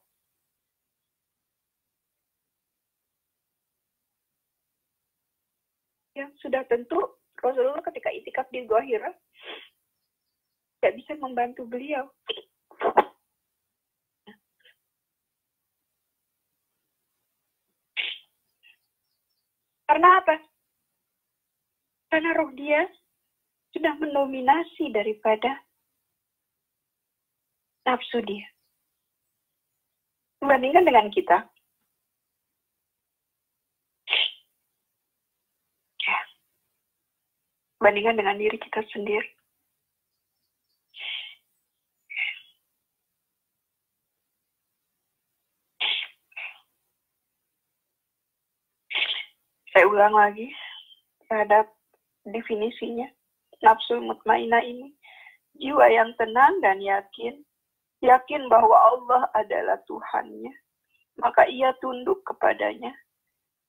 E: Yang sudah tentu Rasulullah ketika itikaf di Gua Hira tidak bisa membantu beliau. Karena apa? Karena roh dia sudah mendominasi daripada nafsu dia. Dibandingkan dengan kita. Bandingkan dengan diri kita sendiri. Saya ulang lagi terhadap definisinya. Nafsu mutmainnah ini jiwa yang tenang dan yakin bahwa Allah adalah Tuhannya, maka ia tunduk kepadanya.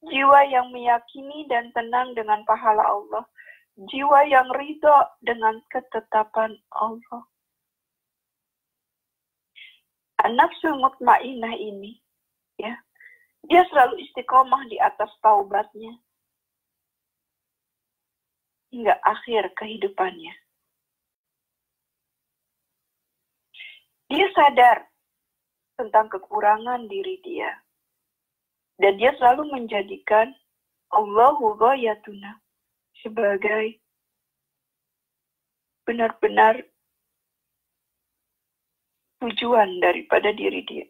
E: Jiwa yang meyakini dan tenang dengan pahala Allah. Jiwa yang ridho dengan ketetapan Allah. An-nafsul mutmainnah ini, ya, dia selalu istiqomah di atas taubatnya hingga akhir kehidupannya. Dia sadar tentang kekurangan diri dia. Dan dia selalu menjadikan Allahu ghayatuna sebagai benar-benar tujuan daripada diri dia.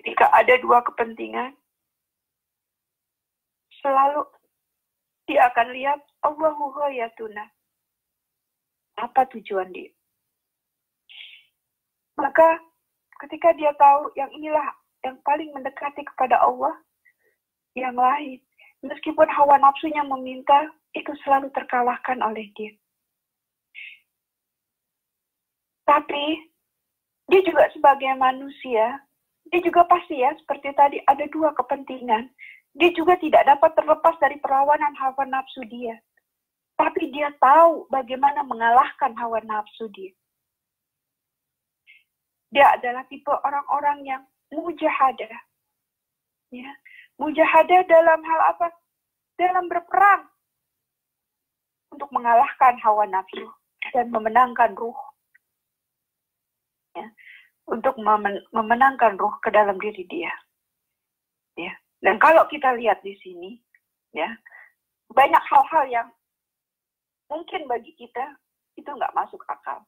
E: Ketika ada dua kepentingan, selalu dia akan lihat Allahu ghayatuna. Apa tujuan dia? Maka ketika dia tahu yang inilah yang paling mendekati kepada Allah, yang lain, meskipun hawa nafsunya meminta, itu selalu terkalahkan oleh dia. Tapi dia juga sebagai manusia, dia juga pasti ya, seperti tadi ada dua kepentingan. Dia juga tidak dapat terlepas dari perlawanan hawa nafsu dia. Tapi dia tahu bagaimana mengalahkan hawa nafsu dia. Dia adalah tipe orang-orang yang mujahadah. Ya. Mujahadah dalam hal apa? Dalam berperang. Untuk mengalahkan hawa nafsu dan memenangkan ruh. Ya. Untuk memenangkan ruh ke dalam diri dia. Ya. Dan kalau kita lihat di sini, ya, banyak hal-hal yang mungkin bagi kita itu nggak masuk akal.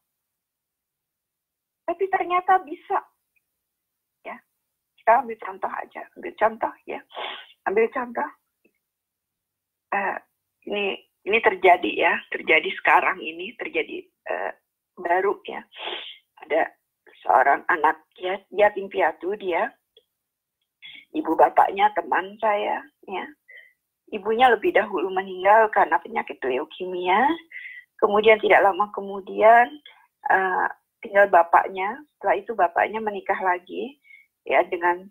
E: Tapi ternyata bisa. Ya. Kita ambil contoh aja. Ambil contoh ya. Ambil contoh. Ini terjadi ya. Terjadi sekarang ini. Terjadi baru ya. Ada seorang anak yatim piatu dia. Ibu bapaknya teman saya. Ya. Ibunya lebih dahulu meninggal karena penyakit leukemia. Kemudian tidak lama kemudian tinggal bapaknya. Setelah itu bapaknya menikah lagi ya dengan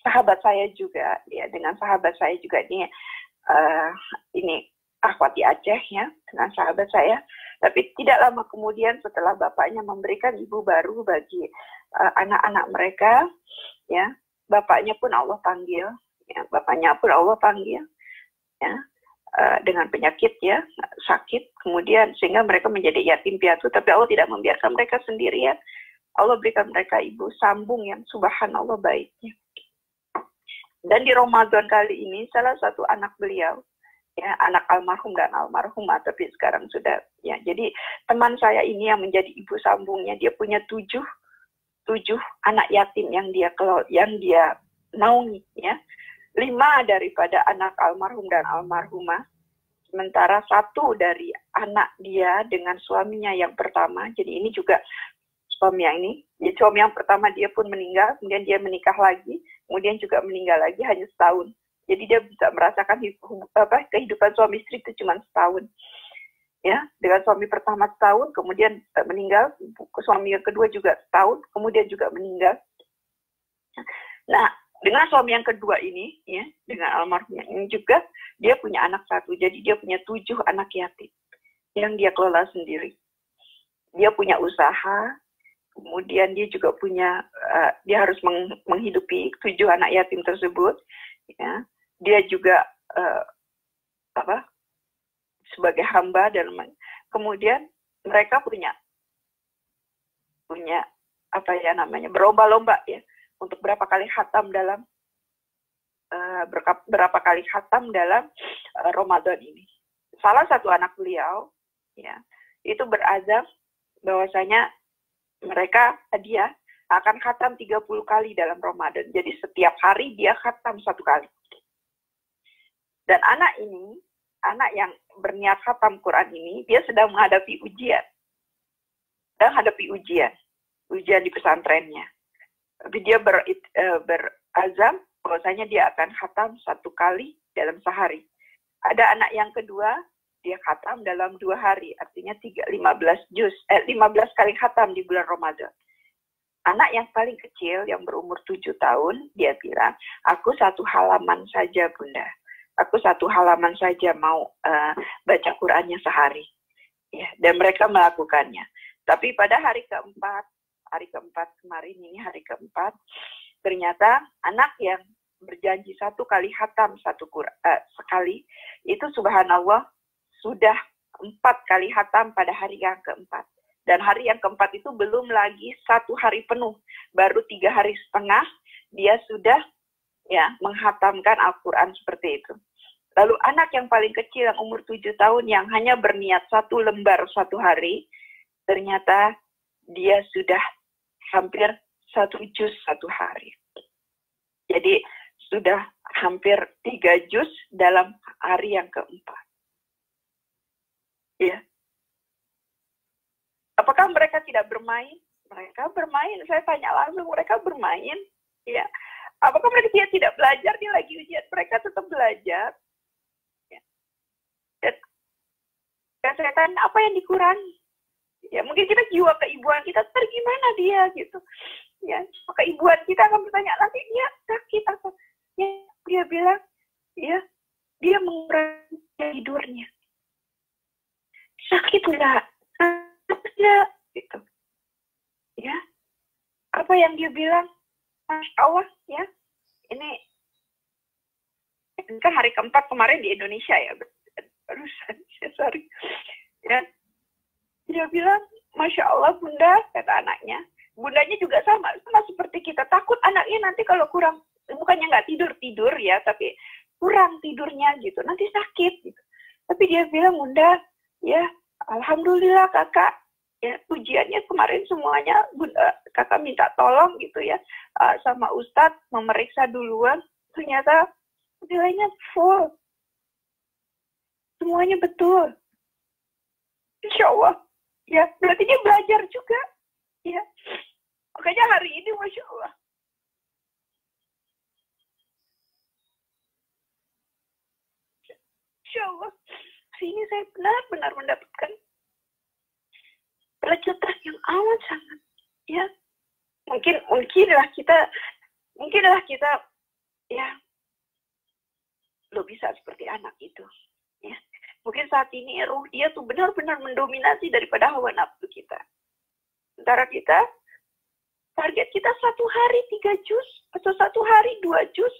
E: sahabat saya juga ya, dengan sahabat saya juga ini akhwat di Aceh ya, dengan sahabat saya. Tapi tidak lama kemudian setelah bapaknya memberikan ibu baru bagi anak-anak mereka ya, bapaknya pun Allah panggil ya, bapaknya pun Allah panggil ya, dengan penyakit ya, sakit, kemudian sehingga mereka menjadi yatim piatu, tapi Allah tidak membiarkan mereka sendirian. Allah berikan mereka ibu sambung yang subhanallah baiknya. Dan di Ramadan kali ini salah satu anak beliau, ya, anak almarhum dan almarhumah, tapi sekarang sudah ya. Jadi teman saya ini yang menjadi ibu sambungnya, dia punya tujuh anak yatim yang dia naungi ya. 5 daripada anak almarhum dan almarhumah, sementara 1 dari anak dia dengan suaminya yang pertama. Jadi ini juga suami yang ini, jadi suami yang pertama dia pun meninggal, kemudian dia menikah lagi, kemudian juga meninggal lagi hanya setahun. Jadi dia bisa merasakan kehidupan suami istri itu cuma setahun. Ya, dengan suami pertama setahun, kemudian meninggal, suami yang kedua juga setahun, kemudian juga meninggal. Nah, dengan suami yang kedua ini, ya, dengan almarhumnya ini juga, dia punya anak 1. Jadi dia punya 7 anak yatim yang dia kelola sendiri. Dia punya usaha, kemudian dia juga punya, dia harus menghidupi 7 anak yatim tersebut. Ya. Dia juga sebagai hamba dalam, kemudian mereka punya berlomba-lomba ya. Untuk berapa kali khatam dalam Ramadan ini. Salah satu anak beliau ya, itu berazam bahwasanya dia akan khatam 30 kali dalam Ramadan. Jadi setiap hari dia khatam 1 kali. Dan anak yang berniat khatam Quran ini, dia sedang menghadapi ujian. Ujian di pesantrennya. Tapi dia berazam bahwasanya dia akan khatam 1 kali dalam sehari. Ada anak yang kedua, dia khatam dalam 2 hari, artinya 15 kali khatam di bulan Ramadan. Anak yang paling kecil, yang berumur 7 tahun, dia bilang, aku 1 halaman saja bunda. Aku 1 halaman saja mau baca Qurannya sehari. Ya, dan mereka melakukannya. Tapi pada hari keempat kemarin ini hari keempat, ternyata anak yang berjanji 1 kali khatam sekali, itu subhanallah sudah 4 kali khatam pada hari yang keempat. Dan hari yang keempat itu belum lagi 1 hari penuh, baru 3 hari setengah dia sudah ya menghatamkan Al-Quran seperti itu. Lalu anak yang paling kecil yang umur 7 tahun yang hanya berniat 1 lembar 1 hari, ternyata dia sudah hampir 1 juz 1 hari. Jadi sudah hampir 3 juz dalam hari yang keempat. Ya. Apakah mereka tidak bermain? Mereka bermain. Saya tanya langsung, mereka bermain. Ya. Apakah mereka tidak belajar? Dia lagi ujian. Mereka tetap belajar. Ya. Dan saya tanya, apa yang dikurangi? Ya, mungkin kita jiwa keibuan kita, gimana dia gitu. Ya, keibuan kita akan bertanya, nanti dia sakit apa? Ya, dia bilang, ya, dia mengurangi tidurnya. Sakit enggak? Tidak, gitu. Ya, apa yang dia bilang? Masya Allah, ya, ini kan hari keempat kemarin di Indonesia ya, barusan, sorry. Ya, dia bilang, Masya Allah bunda, kata anaknya. Bundanya juga sama seperti kita. Takut anaknya nanti kalau kurang, bukannya nggak tidur ya, tapi kurang tidurnya gitu, nanti sakit gitu. Tapi dia bilang, bunda, ya alhamdulillah kakak, ya ujiannya kemarin semuanya bunda, kakak minta tolong gitu ya, sama Ustadz memeriksa duluan, ternyata nilainya full. Semuanya betul. Insya Allah. Ya, berarti dia belajar juga. Ya. Makanya hari ini Masya Allah. Insya Allah. Hari ini saya benar-benar mendapatkan pelajaran yang amat sangat. Ya. Mungkinlah kita ya lo bisa seperti anak itu. Ya. Mungkin saat ini ruh dia tuh benar-benar mendominasi daripada hawa nafsu kita. Sementara kita, target kita 1 hari 3 juz, atau 1 hari 2 juz.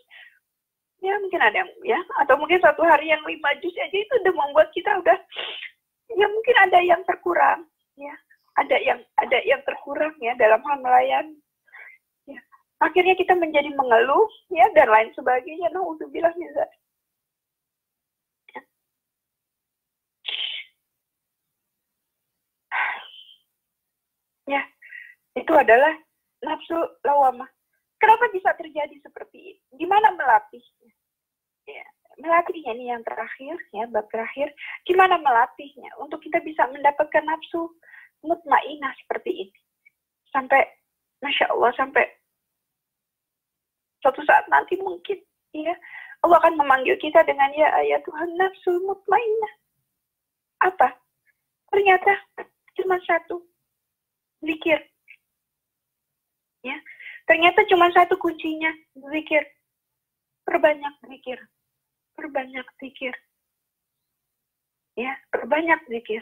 E: Ya mungkin ada yang, ya, atau mungkin 1 hari yang 5 juz aja itu udah membuat kita udah, ya mungkin ada yang terkurang. Ya, ada yang terkurang ya dalam hal melayani. Ya. Akhirnya kita menjadi mengeluh, ya, dan lain sebagainya. Na'udzubillah min dzalik. Ya, itu adalah nafsu lawamah. Kenapa bisa terjadi seperti ini? Gimana melatihnya? Ya, melatihnya ini yang terakhir, ya, bab terakhir. Gimana melatihnya untuk kita bisa mendapatkan nafsu mutmainah seperti ini? Sampai, Masya Allah, sampai suatu saat nanti mungkin, ya, Allah akan memanggil kita dengan ya Tuhan nafsu mutmainah. Apa? Ternyata cuma 1. Zikir. Ya. Ternyata cuma 1 kuncinya, zikir. Perbanyak zikir. Perbanyak zikir. Ya, perbanyak zikir.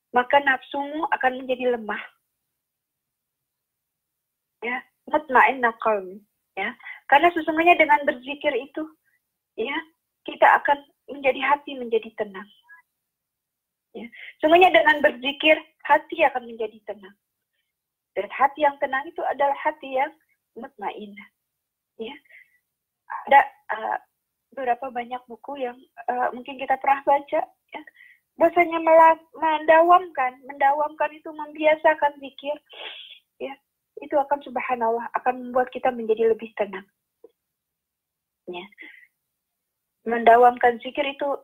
E: Maka nafsumu akan menjadi lemah. Ya, mutmainnah qalbi, ya. Karena sesungguhnya dengan berzikir itu, ya, kita akan hati menjadi tenang. Ya. Sesungguhnya dengan berzikir, hati akan menjadi tenang. Dan hati yang tenang itu adalah hati yang mutmainnah. Ya. Ada beberapa banyak buku yang mungkin kita pernah baca. Ya. Bahasanya mendawamkan itu membiasakan zikir. Ya. Itu akan subhanallah, akan membuat kita menjadi lebih tenang. Ya. Mendawamkan zikir itu,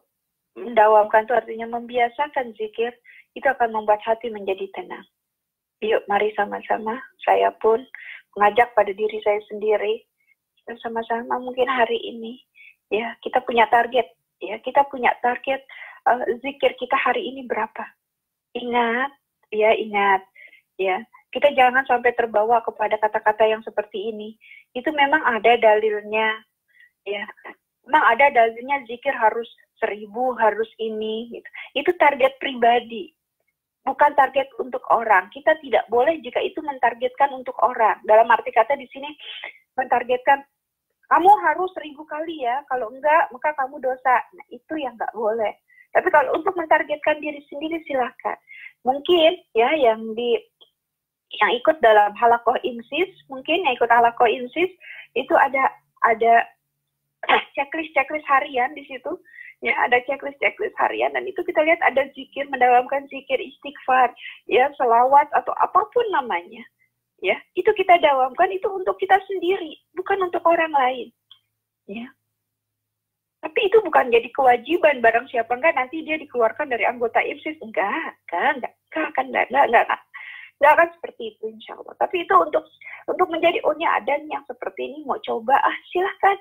E: mendawamkan itu artinya membiasakan zikir, itu akan membuat hati menjadi tenang. Yuk, mari sama-sama, saya pun mengajak pada diri saya sendiri, sama-sama mungkin hari ini, ya, kita punya target, ya, kita punya target zikir kita hari ini berapa. Ingat, ya, kita jangan sampai terbawa kepada kata-kata yang seperti ini. Itu memang ada dalilnya, ya, memang ada dalilnya zikir harus 1000, harus ini, gitu. Itu target pribadi. bukan target untuk orang. Kita tidak boleh jika itu mentargetkan untuk orang. Dalam arti kata di sini mentargetkan, kamu harus 1000 kali ya, kalau enggak maka kamu dosa. Nah, itu yang enggak boleh. Tapi kalau untuk mentargetkan diri sendiri silahkan. Mungkin ya yang ikut dalam halakoh insis, mungkin yang ikut halakoh insis itu ada checklist harian di situ. Ya, ada checklist harian, dan itu kita lihat ada zikir, mendawamkan zikir, istighfar, ya, selawat atau apapun namanya. Ya, itu kita dawamkan, itu untuk kita sendiri, bukan untuk orang lain. Ya. Tapi itu bukan jadi kewajiban barang siapa enggak nanti dia dikeluarkan dari anggota IPSIS. Enggak akan seperti itu insya Allah. Tapi itu untuk menjadi ada yang seperti ini, mau coba, silahkan.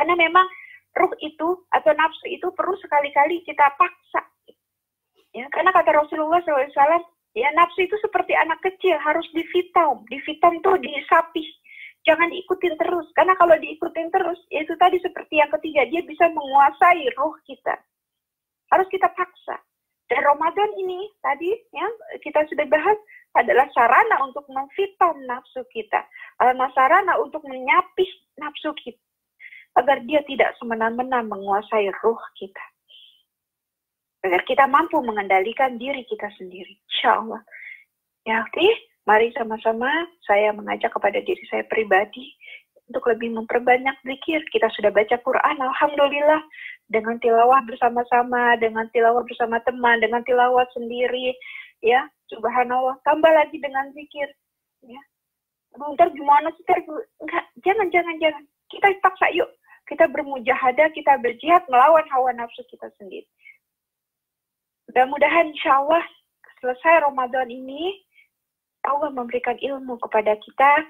E: Karena memang ruh itu atau nafsu itu perlu sekali-kali kita paksa. Ya, karena kata Rasulullah SAW, ya nafsu itu seperti anak kecil, harus divitam. Divitam tuh disapih. Jangan diikutin terus. Karena kalau diikutin terus, ya itu tadi seperti yang ketiga, dia bisa menguasai ruh kita. Harus kita paksa. Dan Ramadan ini tadi ya kita sudah bahas adalah sarana untuk memvitam nafsu kita. Sarana untuk menyapih nafsu kita. Agar dia tidak semena-mena menguasai ruh kita. Agar kita mampu mengendalikan diri kita sendiri. Insya Allah. Ya, oke. Mari sama-sama saya mengajak kepada diri saya pribadi untuk lebih memperbanyak zikir. Kita sudah baca Quran, alhamdulillah. Dengan tilawah bersama-sama, dengan tilawah bersama teman, dengan tilawah sendiri. Ya, subhanallah. Tambah lagi dengan zikir. Ya. Ntar gimana sih? Enggak, jangan. Kita paksa yuk. Kita bermujahadah, kita berjihad melawan hawa nafsu kita sendiri. Mudah-mudahan insya Allah selesai Ramadan ini, Allah memberikan ilmu kepada kita,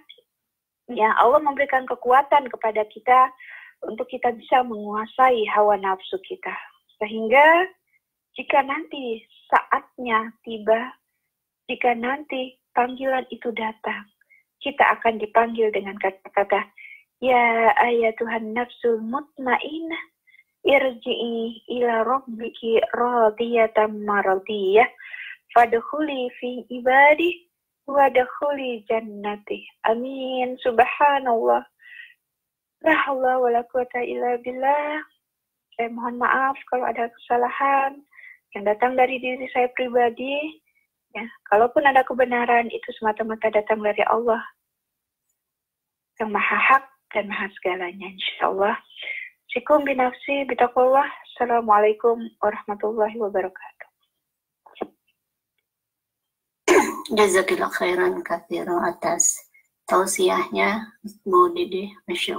E: ya Allah memberikan kekuatan kepada kita untuk kita bisa menguasai hawa nafsu kita. Sehingga jika nanti saatnya tiba, jika nanti panggilan itu datang, kita akan dipanggil dengan kata-kata, ya ayatuhan nafsul mutmainnah, irji'i ila rabbiki radiyatan maradiyah, fadkhuli fi ibadi, wadkhuli jannati. Amin. Subhanallah. La haula wala quwata illa billah. Saya mohon maaf kalau ada kesalahan yang datang dari diri saya pribadi. Ya, kalaupun ada kebenaran itu semata-mata datang dari Allah yang maha hak dan maha segalanya, insyaallah. Sikum binafsi bitaqwallah. Assalamualaikum warahmatullahi wabarakatuh.
C: Jazakillah khairan katsiran atas tausiahnya Bu Dede. Masya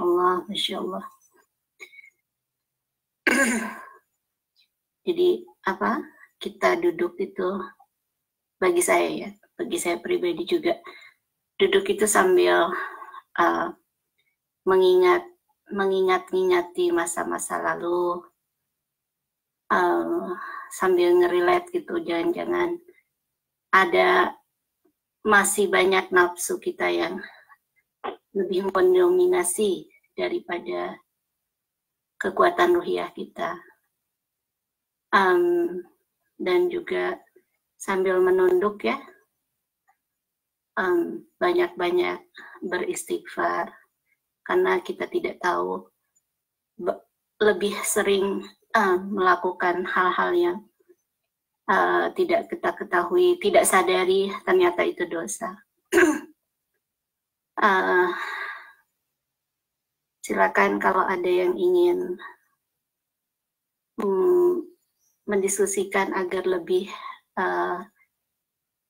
C: Allah. Jadi kita duduk itu bagi saya pribadi juga, duduk itu sambil mengingat-ingati masa-masa lalu, sambil ngerelate gitu. Jangan-jangan ada masih banyak nafsu kita yang lebih mendominasi daripada kekuatan ruhiyah kita, dan juga sambil menunduk ya, banyak-banyak beristighfar, karena kita tidak tahu, lebih sering melakukan hal-hal yang tidak kita ketahui, tidak sadari ternyata itu dosa. Silakan kalau ada yang ingin mendiskusikan agar lebih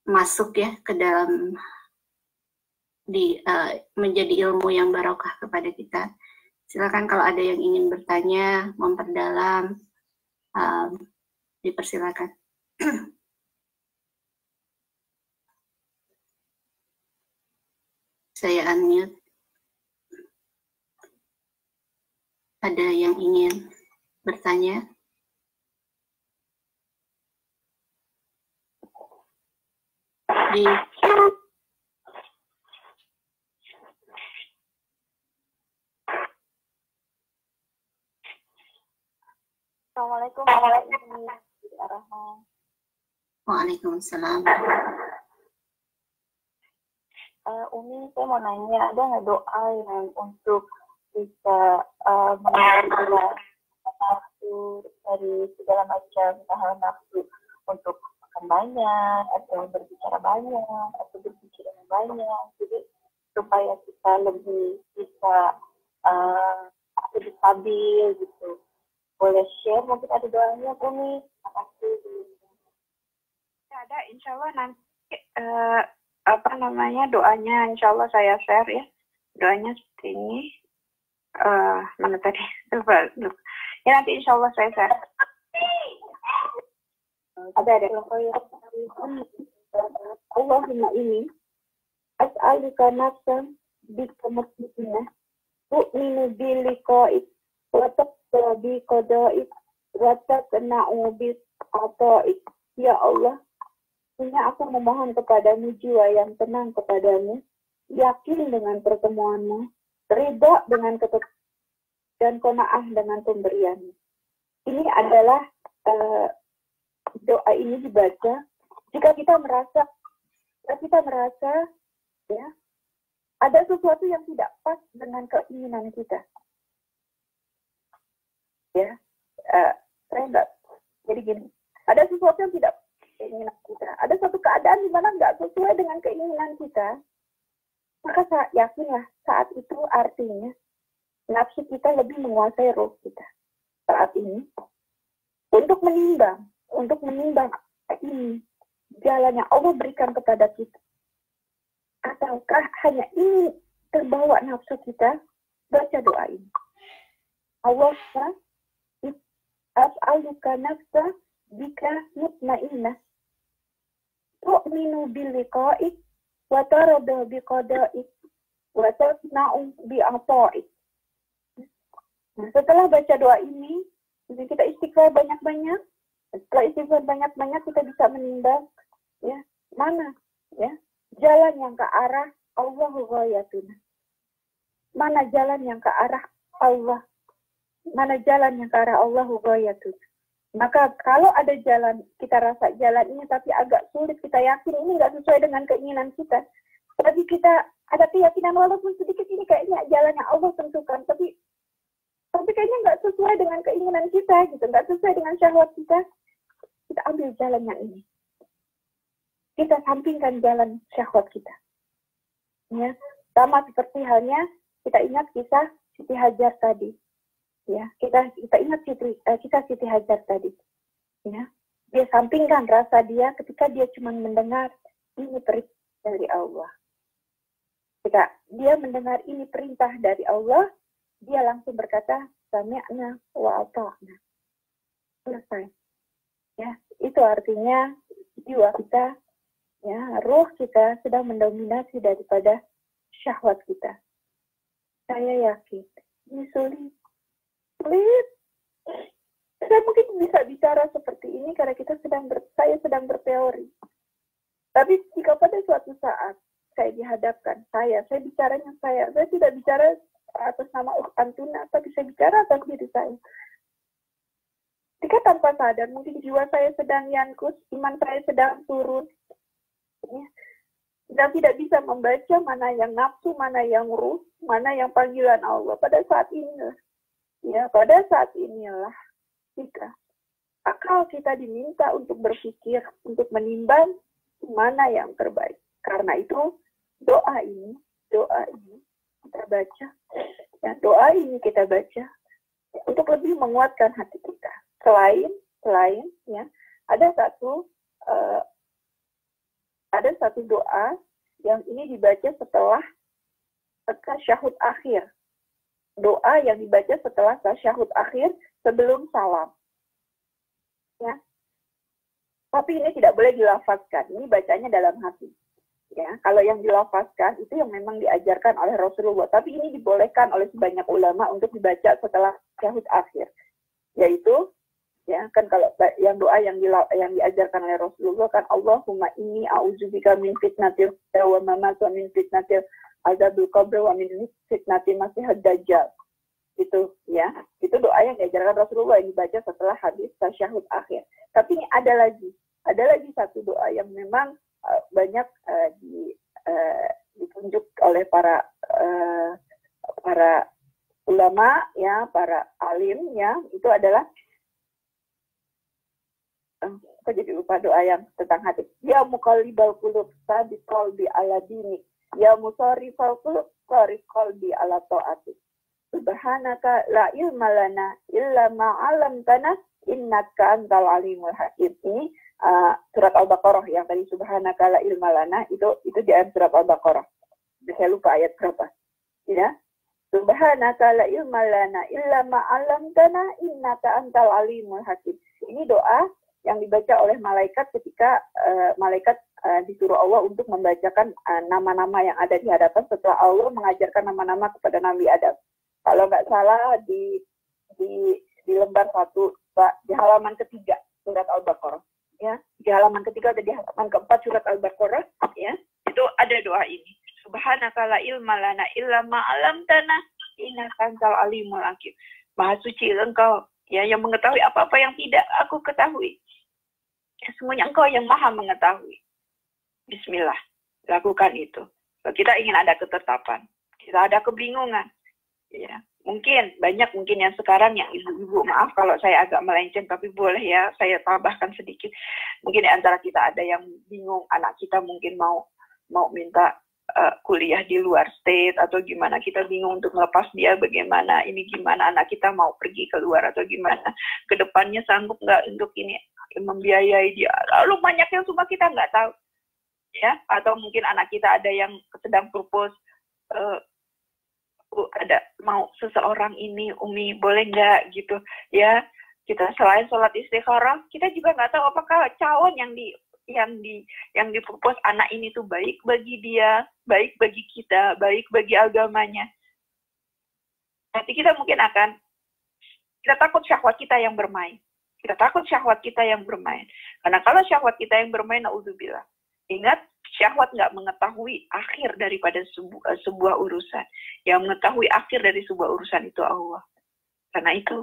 C: masuk ya ke dalam menjadi ilmu yang barokah kepada kita. Silakan kalau ada yang ingin bertanya, memperdalam, dipersilakan. Saya unmute. Ada yang ingin bertanya?
E: Assalamualaikum warahmatullahi wabarakatuh.
C: Waalaikumsalam.
F: Umi, saya mau nanya, ada nggak doa yang untuk bisa mengelola nafsu dari segala macam hal nafsu, untuk makan banyak, atau berbicara banyak, atau berpikir yang banyak, jadi supaya kita lebih bisa lebih stabil gitu. Boleh share mungkin ada doanya, Umi? Terima kasih.
E: Ada, insya Allah nanti doanya insya Allah saya share ya. Doanya seperti ini. Mana tadi? Lupa. Ya nanti insya Allah saya share. Ada. Allahumma ini as'aluka nafsan bika mutmainah tu'minu biliqa'ik wa taqsa bi qada'ik wa taqna'u bi ata'ik. Ya Allah, aku memohon kepadamu jiwa yang tenang kepadamu, yakin dengan pertemuanmu, ridha dengan ketetapan, dan qanaah dengan pemberianmu. Ini adalah doa ini dibaca jika kita merasa ya ada sesuatu yang tidak pas dengan keinginan kita. Ya, saya enggak. Jadi gini, ada sesuatu yang tidak keinginan kita. Ada suatu keadaan di mana nggak sesuai dengan keinginan kita, maka yakinlah saat itu artinya nafsu kita lebih menguasai roh kita. Saat ini, untuk menimbang ini jalan yang Allah berikan kepada kita, ataukah hanya ini terbawa nafsu kita, baca doa ini. Allahumma as'aluka nafsa bika mutmainah tu'minu biliqa'ik wa tarada biqada'ik wa tasna'u bi'ata'ik. Nah, setelah baca doa ini, kita istighfar banyak-banyak. Setelah istighfar banyak-banyak, kita bisa menimbang ya mana ya jalan yang ke arah Allahu ghayatuna. Mana jalan yang ke arah Allah? Mana jalan yang ke arah Allahu ghayatuna? Maka kalau ada jalan, kita rasa jalan ini tapi agak sulit, kita yakin ini nggak sesuai dengan keinginan kita. Tapi kita ada keyakinan walaupun sedikit ini kayaknya jalan yang Allah tentukan, tapi kayaknya nggak sesuai dengan keinginan kita, gitu, nggak sesuai dengan syahwat kita. Kita ambil jalan yang ini. Kita sampingkan jalan syahwat kita. Ya, sama seperti halnya kita ingat kisah Siti Hajar tadi. Ya, kita ingat kisah Siti Hajar tadi. Ya, dia sampingkan rasa dia ketika dia cuma mendengar ini perintah dari Allah. Ketika dia mendengar ini perintah dari Allah, dia langsung berkata, sami'na wa ata'na. Selesai. Ya, itu artinya jiwa kita, ya, roh kita sedang mendominasi daripada syahwat kita. Saya yakin ini sulit. Saya mungkin bisa bicara seperti ini karena saya sedang berteori. Tapi jika pada suatu saat saya dihadapkan, saya bicaranya saya tidak bicara atas nama Antuna, tapi saya bicara atas diri saya. Jika tanpa sadar, mungkin jiwa saya sedang yankus, iman saya sedang turun, ya, dan tidak bisa membaca mana yang nafsu, mana yang ruh, mana yang panggilan Allah. Pada saat inilah jika akal kita diminta untuk berpikir, untuk menimbang mana yang terbaik. Karena itu doa ini kita baca, ya, doa ini kita baca untuk lebih menguatkan hati kita. Selain ya, ada satu doa yang ini dibaca setelah tasyahud akhir. Doa yang dibaca setelah tasyahud akhir sebelum salam. Ya. Tapi ini tidak boleh dilafazkan. Ini bacanya dalam hati. Ya, kalau yang dilafazkan itu yang memang diajarkan oleh Rasulullah. Tapi ini dibolehkan oleh sebanyak ulama untuk dibaca setelah tasyahud akhir. Yaitu, ya kan, kalau yang doa yang diajarkan oleh Rasulullah kan, Allahumma inni a'udzubika min fitnatil wa mamat wa min fitnatil azabil qabr wa min fitnatil masihid dajjal. Itu ya, itu doa yang diajarkan Rasulullah yang dibaca setelah habis tasyahud akhir. Tapi ini ada ada lagi satu doa yang memang banyak ditunjuk oleh para ulama ya, para alim ya, itu adalah aku jadi lupa doa yang tentang hati. Ya muqallibal qulub tsabbit qalbi ala dinik, ya musarrifal qulub sarif qalbi ala ta'atik. Subhanaka la ilma lana illa ma 'allamtana innaka antal alimul hakim. Ini surat Al-Baqarah yang tadi subhanaka la ilma lana itu di ayat surat Al-Baqarah. Saya lupa ayat berapa. Ya. Subhanaka la ilma lana illa ma 'allamtana innaka antal alimul hakim. Ini doa yang dibaca oleh malaikat ketika malaikat disuruh Allah untuk membacakan nama-nama yang ada di hadapan setelah Allah mengajarkan nama-nama kepada Nabi Adam. Kalau nggak salah di lembar 1, di halaman ketiga surat Al-Baqarah, ya, di halaman ketiga atau di halaman keempat surat Al-Baqarah, ya, itu ada doa ini. Subhanaka la ilma lana illa ma 'allamtana innaka antal alimul hakim. Maha suci Engkau, ya, yang mengetahui apa-apa yang tidak aku ketahui. Ya, semuanya Engkau yang maha mengetahui. Bismillah, lakukan itu. Kalau kita ingin ada ketetapan, kita ada kebingungan. Ya, mungkin yang sekarang yang ibu-ibu, maaf kalau saya agak melenceng, tapi boleh ya saya tambahkan sedikit. Mungkin di antara kita ada yang bingung, anak kita mungkin mau minta kuliah di luar state atau gimana, kita bingung untuk melepas dia bagaimana, ini gimana, anak kita mau pergi keluar atau gimana, kedepannya sanggup nggak untuk ini membiayai dia. Lalu banyak yang semua kita nggak tahu, ya. Atau mungkin anak kita ada yang sedang propose, ada mau seseorang ini, Umi boleh nggak gitu ya. Kita selain sholat istikharah, kita juga nggak tahu apakah calon yang dipropos anak ini tuh baik bagi dia, baik bagi kita, baik bagi agamanya. Nanti kita mungkin kita takut syahwat kita yang bermain. Karena kalau syahwat kita yang bermain, na'udzubillah. Ingat, syahwat nggak mengetahui akhir daripada sebuah urusan. Yang mengetahui akhir dari sebuah urusan itu Allah. Karena itu,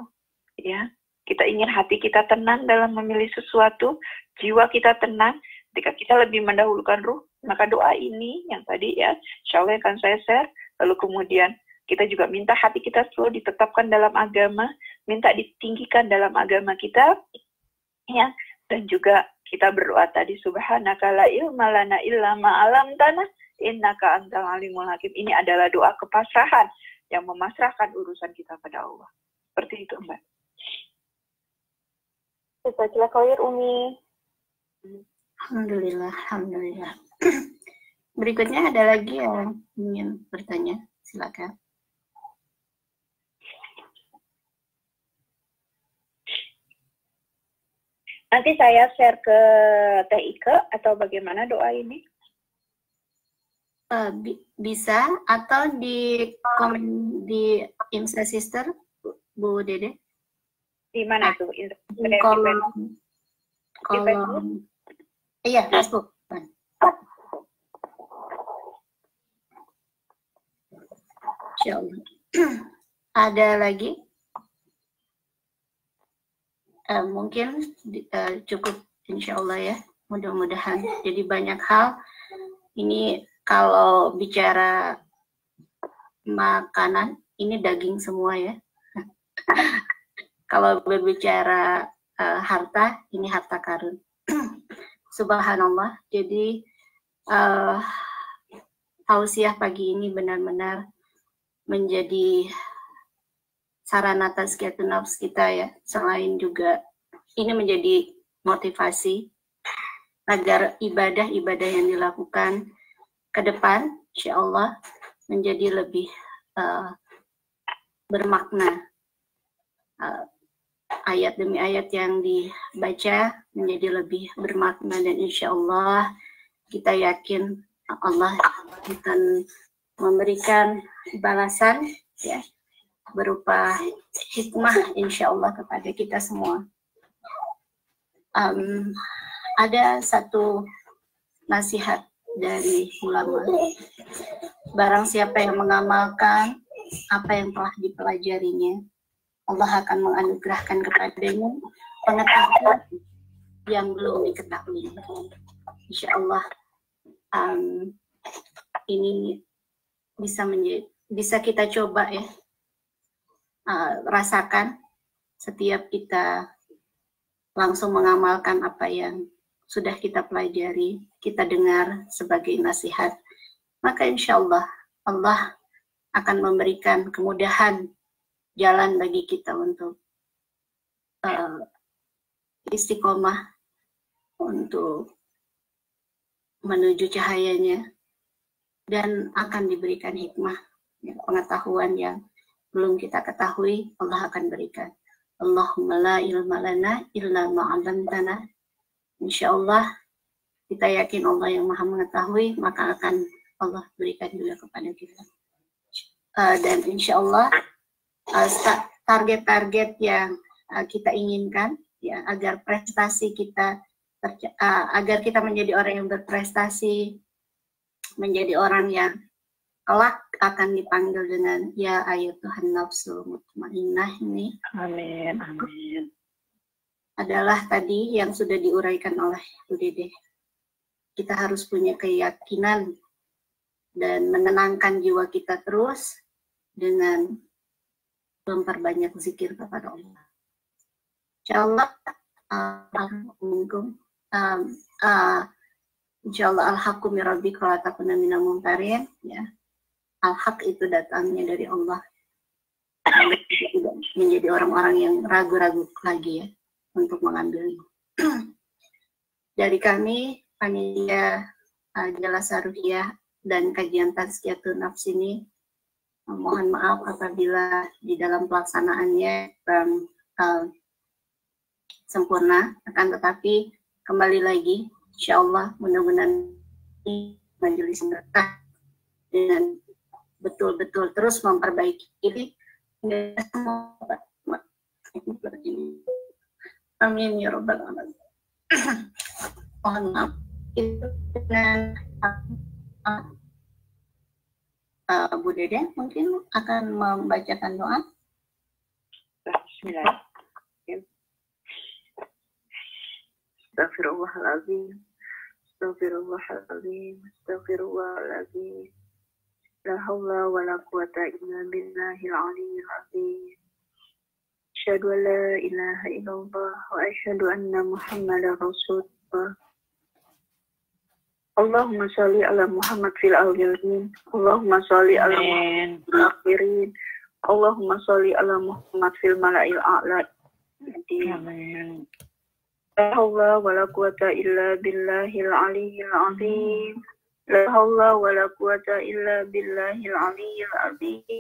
E: ya, kita ingin hati kita tenang dalam memilih sesuatu, jiwa kita tenang. Ketika kita lebih mendahulukan ruh, maka doa ini yang tadi ya, insya Allah akan saya share. Lalu kemudian kita juga minta hati kita selalu ditetapkan dalam agama, minta ditinggikan dalam agama kita, ya, dan juga kita berdoa tadi, subhanaka la ilma lana illa ma 'allamtana innaka antal alimul hakim. Ini adalah doa kepasrahan yang memasrahkan urusan kita pada Allah. Seperti itu, Mbak.
F: Jazakallah khair, Umi.
C: Alhamdulillah. Berikutnya ada lagi yang ingin bertanya, silakan.
E: Nanti saya share ke Teh Ike atau bagaimana doa ini?
C: Bisa, atau di komen di Insta Sister, Bu Dede.
E: Di mana itu?
C: Kolom. Iya, Facebook. Insyaallah. Ada lagi? Mungkin cukup, insyaallah ya. Mudah-mudahan. Jadi banyak hal. Ini kalau bicara makanan, ini daging semua ya. Kalau berbicara harta, ini harta karun. Subhanallah. Jadi tausiah pagi ini benar-benar menjadi sarana tazkiyatun nafs kita ya. Selain juga ini menjadi motivasi agar ibadah-ibadah yang dilakukan ke depan, insyaallah menjadi lebih bermakna. Ayat demi ayat yang dibaca menjadi lebih bermakna, dan insyaallah kita yakin Allah akan memberikan balasan ya berupa hikmah insyaallah kepada kita semua. Ada satu nasihat dari ulama. Barang siapa yang mengamalkan apa yang telah dipelajarinya, Allah akan menganugerahkan kepadanya pengetahuan yang belum diketahui. Insya Allah ini bisa kita coba ya, rasakan setiap kita langsung mengamalkan apa yang sudah kita pelajari, kita dengar sebagai nasihat, maka insya Allah Allah akan memberikan kemudahan jalan bagi kita untuk istiqomah, untuk menuju cahayanya, dan akan diberikan hikmah, ya, pengetahuan yang belum kita ketahui, Allah akan berikan. Allahumma la ilma lana illa ma'alamtana. Insya Allah kita yakin Allah yang maha mengetahui, maka akan Allah berikan juga kepada kita. Dan insya Allah target-target yang kita inginkan, ya, agar prestasi kita agar kita menjadi orang yang berprestasi, menjadi orang yang kelak akan dipanggil dengan ya ayyatuhan nafsul mutmainnah ini.
D: Amin, amin.
C: Adalah tadi yang sudah diuraikan oleh Bu Dede. Kita harus punya keyakinan dan menenangkan jiwa kita terus dengan memperbanyak zikir kepada Allah. Insyaallah, insyaallah al-haqqu min rabbika wa la takuna minal mumtarin, ya. Al-haq itu datangnya dari Allah. Kita tidak menjadi orang-orang yang ragu-ragu lagi ya untuk mengambilnya. Dari kami, panitia Jalasa Ruhiyah dan kajian Tazkiyatun Nafs ini, mohon maaf apabila di dalam pelaksanaannya sempurna, akan tetapi kembali lagi, insya Allah mudah-mudahan ini majelis berkah dengan betul-betul terus memperbaiki diri. Amin ya Rabbal Alamin. Mohon maaf itu dengan Bu Dede mungkin akan membacakan doa.
D: Bismillahirrahmanirrahim. Astaghfirullahaladzim. Astaghfirullahaladzim. Astaghfirullahaladzim. La haula wa la quwata illa billahil aliyyil azim. Asyhadu an la ilaha illallah wa asyhadu anna Muhammadar Rasulullah. Allahumma sholli ala Muhammad fil awwalin. Allahumma sholli ala Muhammad fil akhirin. Allahumma sholli ala Muhammad fil mala'il a'la. Amin. La haula wa la quwata illa billahil aliyyil azim. La haula wa la quwata illa billahil aliyyil azim.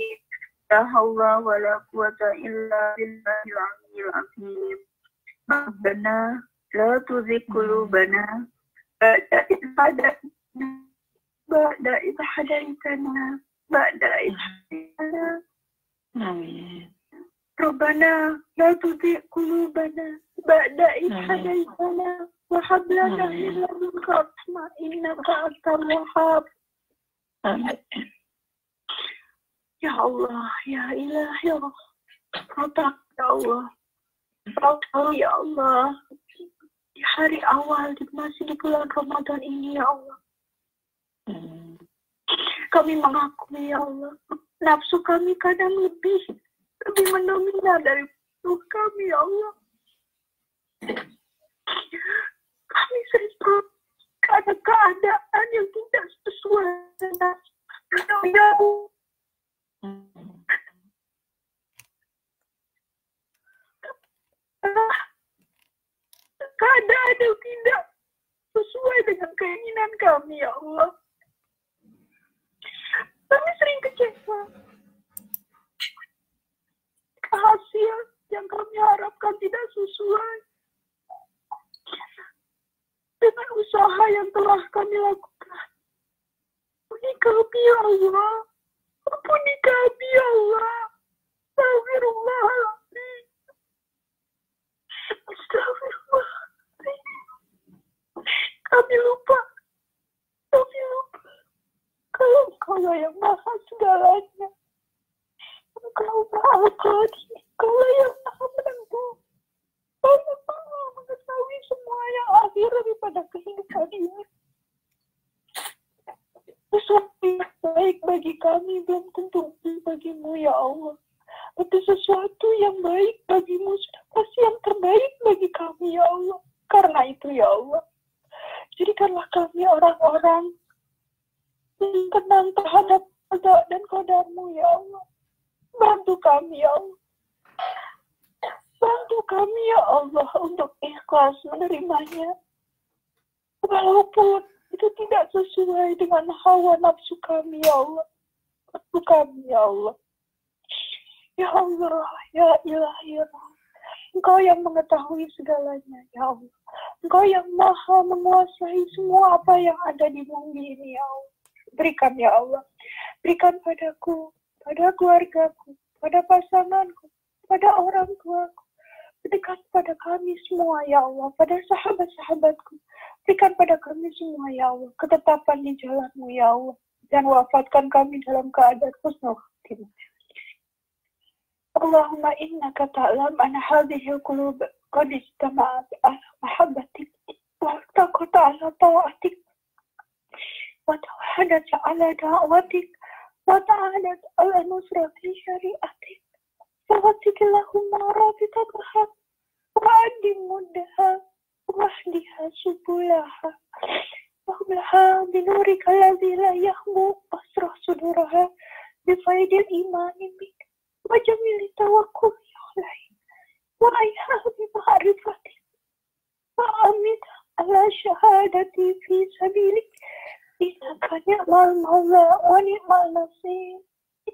D: La haula wa la quwata illa billahil aliyyil azim. Rabbana la tuzigh qulubana ba'da idh hadaitana Amin. Rabbana la tuzigh qulubana ba'da idh hadaitana wa hab lana min ladunka rahmah innaka antal wahhab. Amin. Ya Allah, ya Ilah, ya Allah, ya Allah, ya Allah, di hari awal, masih di bulan Ramadan ini, ya Allah. Kami mengakui, ya Allah, nafsu kami kadang lebih mendominasi dari tubuh kami, ya Allah. Kami sering karena keadaan yang tidak sesuai dengan nafsu. Keadaan yang tidak sesuai dengan keinginan kami, ya Allah. Kami sering kecewa. Hasil yang kami harapkan tidak sesuai dengan usaha yang telah kami lakukan. Ampuni kami, ya Allah. Ampuni kami, ya Allah. Astagfirullahaladzim. Astagfirullahaladzim. Kami lupa. Kalau Engkau yang maha segalanya. Engkau maha qadir. Engkau yang maha menentu. Engkau yang maha
F: mengetahui semua yang akhir daripada kehidupan ini. Sesuatu yang baik bagi kami belum tentu bagimu, ya Allah. Tapi sesuatu yang baik bagimu sudah pasti yang terbaik bagi kami, ya Allah. Karena itu, ya Allah, jadikanlah kami orang-orang yang tenang terhadap qada dan qadarmu, ya Allah. Bantu kami, ya Allah. Bantu kami, ya Allah, untuk ikhlas menerimanya. Walaupun itu tidak sesuai dengan hawa nafsu kami, ya Allah. Bantu kami, ya Allah. Ya Allah, ya Ilahi, Engkau yang mengetahui segalanya, ya Allah. Engkau yang maha menguasai semua apa yang ada di bumi ini, ya Allah. Berikan, ya Allah. Berikan padaku, pada keluargaku, pada pasanganku, pada orang tuaku. Berikan pada kami semua, ya Allah. Pada sahabat-sahabatku. Berikan pada kami semua, ya Allah. Ketetapan di jalanmu, ya Allah. Dan wafatkan kami dalam keadaan husnul khatimah. Allahumma innaka ta'lam an hadhihi al-qulub qad istama'at ala mahabbatik wa taqat ala ta'atik wa tawahadat ala da'watik wa ta'adat ala nusrati syari'atik fawatik Allahumma rabitataha wa adim muddaha wa ahdiha subulaha wa hablaha binurika alladhi la yahbu asrah suduraha bifaidil imani bik وجميل التوكل عليه وعيها بمعرفتك وأمت على شهادتي في سبيلك إنك نعم المولى ونعم النصير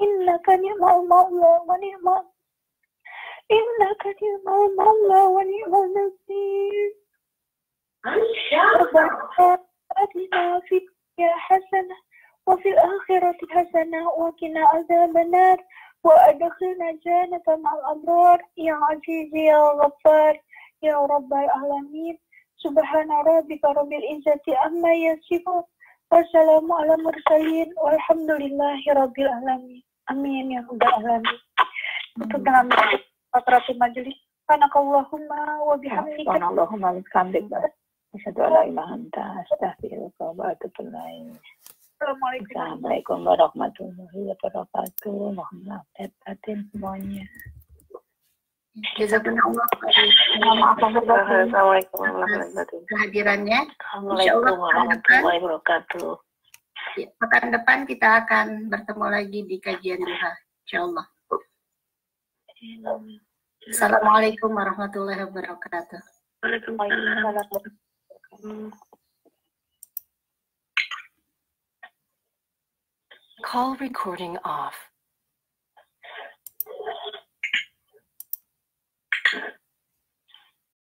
F: إنك نعم المولى ونعم إنك نعم المولى ونعم النصير ربنا آتنا في الدنيا حسنة وفي الآخرة حسنة وقنا عذاب النار وأدخلنا جنة مع الأبرار يا عزيز يا غفار يا رب العالمين سبحان ربك رب العزة عما يصفون والسلام على المرسلين والحمد لله رب العالمين amin ya rabbal alamin. Untuk dalam patratu majelis subhanakallahumma wa bihamdika
D: Subhanallahumma bihamdika asyhadu an la ilaha illa anta astaghfiruka wa atubu ilaik. Assalamualaikum warahmatullahi wabarakatuh. Mohon maaf batin semuanya.
C: Jazakallah
D: Assalamualaikum warahmatullahi wabarakatuh.
C: Kehadirannya.
D: Assalamualaikum warahmatullahi wabarakatuh.
C: Ya, pekan depan kita akan bertemu lagi di kajian duha, insyaallah. Assalamualaikum warahmatullahi wabarakatuh.
D: Waalaikumsalam.
B: Call recording off.